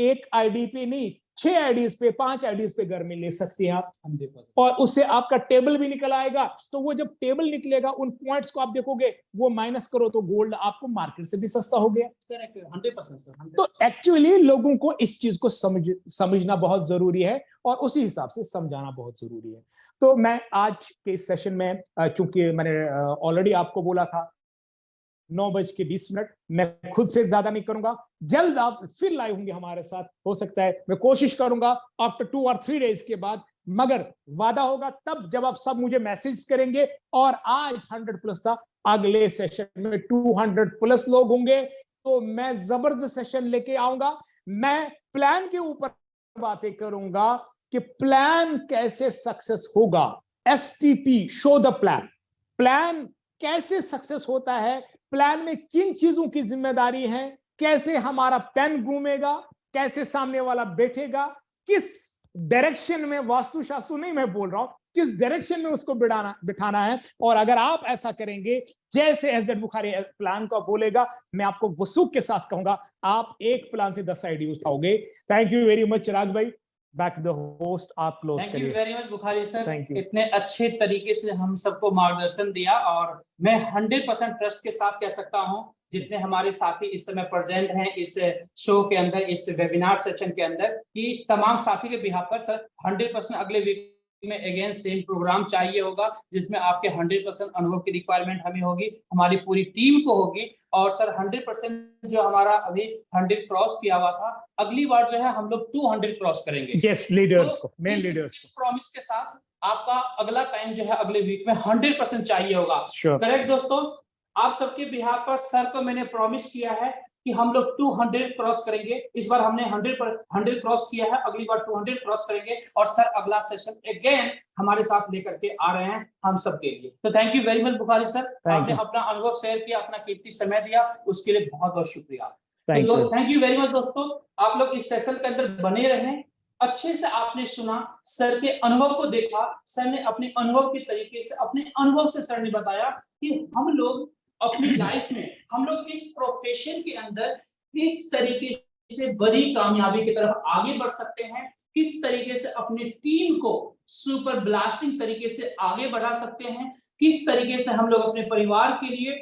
एक आईडी पे नहीं 6 आईडीज पे 5 आईडीज पे घर में ले सकते हैं आप, और उससे आपका टेबल भी निकल आएगा। तो वो जब टेबल निकलेगा उन पॉइंट्स को आप देखोगे, वो माइनस करो तो गोल्ड आपको मार्केट से भी सस्ता हो गया। 100%। तो एक्चुअली लोगों को इस चीज को समझना बहुत जरूरी है और उसी हिसाब से समझाना बहुत जरूरी है। तो मैं आज के इस सेशन में, चूंकि मैंने ऑलरेडी आपको बोला था 9:20, मैं खुद से ज्यादा नहीं करूंगा, जल्द आप फिर लाइव होंगे हमारे साथ, हो सकता है मैं कोशिश करूंगा आफ्टर 2 और 3 डेज के बाद, मगर वादा होगा तब जब आप सब मुझे मैसेज करेंगे। और आज 100+ था, अगले सेशन में 200+ लोग होंगे, तो मैं जबरदस्त सेशन लेके आऊंगा। मैं प्लान के ऊपर बातें करूंगा कि प्लान कैसे सक्सेस होगा, STP, show the plan. Plan कैसे सक्सेस होता है, प्लान में किन चीजों की जिम्मेदारी है, कैसे हमारा पेन घूमेगा, कैसे सामने वाला बैठेगा, किस डायरेक्शन में, वास्तुशास्त्र नहीं मैं बोल रहा हूं, किस डायरेक्शन में उसको बिठाना है। और अगर आप ऐसा करेंगे जैसे एसजेड बुखारी प्लान को बोलेगा, मैं आपको वसूख के साथ कहूंगा, आप एक प्लान से 10 आईडी उठाओगे। Thank you very much Chirag भाई, बैक द होस्ट, आप क्लोज करिए। Thank you very much Bukhari sir, thank you. इतने अच्छे तरीके से हम सबको मार्गदर्शन दिया, और मैं 100% ट्रस्ट के साथ कह सकता हूं, जितने हमारे साथी इस समय प्रेजेंट हैं इस शो के अंदर, इस वेबिनार सेशन के अंदर, कि तमाम साथी के बिहाफ पर सर 100% अगले वीक में अगेन सेम प्रोग्राम चाहिए होगा, जिसमें आपके 100% अनुभव की रिक्वायरमेंट हमें होगी, हमारी पूरी टीम को होगी। और सर 100% जो हमारा अभी 100 क्रॉस किया हुआ था, अगली बार जो है हम लोग 200 क्रॉस करेंगे। यस, लीडर्स तो को, मेन लीडर्स इस प्रॉमिस के साथ आपका अगला टाइम जो है अगले वीक में 100% चाहिए होगा। Sure. करेक्ट दोस्तों, आप सबके बिहाफ पर सर को मैंने प्रॉमिस किया है कि हम लोग 200 क्रॉस करेंगे। इस बार हमने 100 क्रॉस किया है, अगली बार 200 क्रॉस करेंगे, और सर अगला सेशन अगेन हमारे साथ लेकर के आ रहे हैं हम सबके लिए। तो thank you very much Bukhari sir, आपने अपना अनुभव शेयर किया, अपना कीमती समय दिया, उसके लिए बहुत बहुत शुक्रिया। थैंक यू वेरी मच दोस्तों, आप लोग इस सेशन के अंदर बने रहें, अच्छे से आपने सुना, सर के अनुभव को देखा, सर ने अपने अनुभव के तरीके से, अपने अनुभव से सर ने बताया कि हम लोग अपनी लाइफ में, हम लोग इस प्रोफेशन के अंदर किस तरीके से बड़ी कामयाबी की तरफ आगे बढ़ सकते हैं, किस तरीके से अपनी टीम को सुपर ब्लास्टिंग तरीके से आगे बढ़ा सकते हैं, किस तरीके से हम लोग अपने परिवार के लिए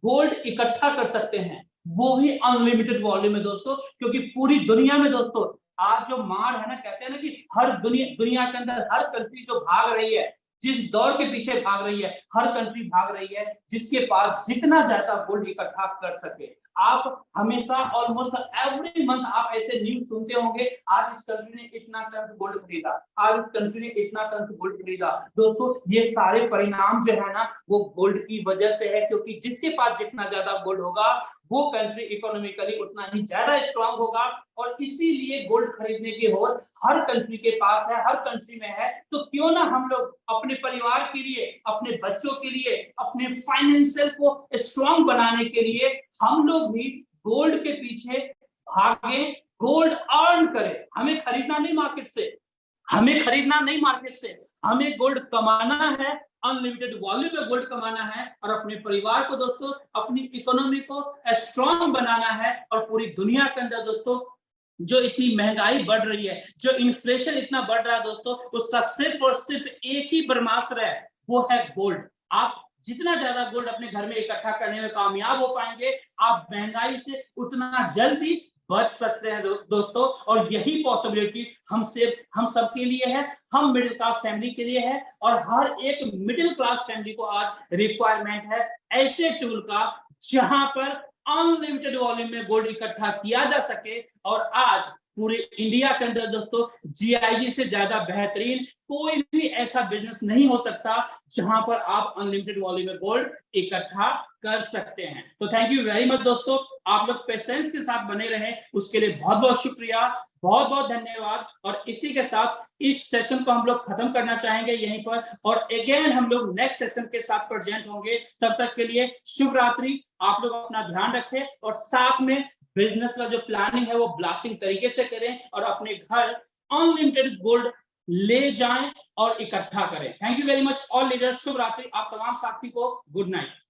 गोल्ड इकट्ठा कर सकते हैं, वो भी अनलिमिटेड वॉल्यूम में दोस्तों। क्योंकि पूरी दुनिया में दोस्तों आज जो मार है ना, कहते हैं ना कि हर दुनिया के अंदर हर कंट्री जो भाग रही है, जिस दौड़ के पीछे भाग रही है, हर कंट्री भाग रही है जिसके पास जितना ज्यादा गोल्ड इकट्ठा कर सके। आप हमेशा ऑलमोस्ट एवरी मंथ आप ऐसे न्यूज सुनते होंगे, आज इस कंट्री ने इतना टन गोल्ड खरीदा, आज इस कंट्री ने इतना टन गोल्ड खरीदा। दोस्तों ये सारे परिणाम जो है ना, वो गोल्ड की वजह से है, क्योंकि जिसके पास जितना ज्यादा गोल्ड होगा वो कंट्री इकोनॉमिकली उतना ही ज्यादा स्ट्रांग होगा। और इसीलिए गोल्ड खरीदने की होड़ हर कंट्री के पास है, हर कंट्री में है। तो क्यों ना हम लोग अपने परिवार के लिए, अपने बच्चों के लिए, अपने फाइनेंशियल को स्ट्रांग बनाने के लिए हम लोग भी गोल्ड के पीछे भागे, गोल्ड अर्न करें। हमें खरीदना नहीं मार्केट से, हमें खरीदना नहीं मार्केट से, हमें गोल्ड कमाना है, अनलिमिटेड वॉल्यूम में गोल्ड कमाना है, और अपने परिवार को दोस्तों, अपनी इकोनॉमी को स्ट्रांग बनाना है। और पूरी दुनिया के अंदर दोस्तों जो इतनी महंगाई बढ़ रही है, जो इन्फ्लेशन इतना बढ़ रहा है दोस्तों, उसका सिर्फ और सिर्फ एक ही ब्रह्मास्त्र है, वो है गोल्ड। आप जितना ज्यादा गोल्ड अपने घर में इकट्ठा करने में कामयाब हो पाएंगे, आप महंगाई से उतना जल्दी बच सकते हैं दोस्तों। और यही पॉसिबिलिटी हम सबके लिए है, हम मिडिल क्लास फैमिली के लिए है, और हर एक मिडिल क्लास फैमिली को आज रिक्वायरमेंट है ऐसे टूल का जहां पर अनलिमिटेड वॉल्यूम में गोल्ड इकट्ठा किया जा सके। और आज पूरे इंडिया के अंदर दोस्तों GIG से ज्यादा बेहतरीन कोई भी ऐसा बिजनेस नहीं हो सकता जहां पर आप अनलिमिटेड वॉल्यूम में गोल्ड इकट्ठा कर सकते हैं। तो थैंक यू वेरी मच दोस्तों, आप लोग पेशेंस के साथ बने रहे उसके लिए बहुत बहुत शुक्रिया, बहुत बहुत धन्यवाद। और इसी के साथ इस सेशन को हम लोग खत्म करना चाहेंगे यहीं पर, और अगेन हम लोग नेक्स्ट सेशन के साथ प्रेजेंट होंगे। तब तक के लिए शुभ रात्रि, आप लोग अपना ध्यान रखें और साथ में बिजनेस का जो प्लानिंग है वो ब्लास्टिंग तरीके से करें और अपने घर अनलिमिटेड गोल्ड ले जाएं और इकट्ठा करें। Thank you very much all leaders, शुभ रात्रि आप तमाम साथी को, गुड नाइट।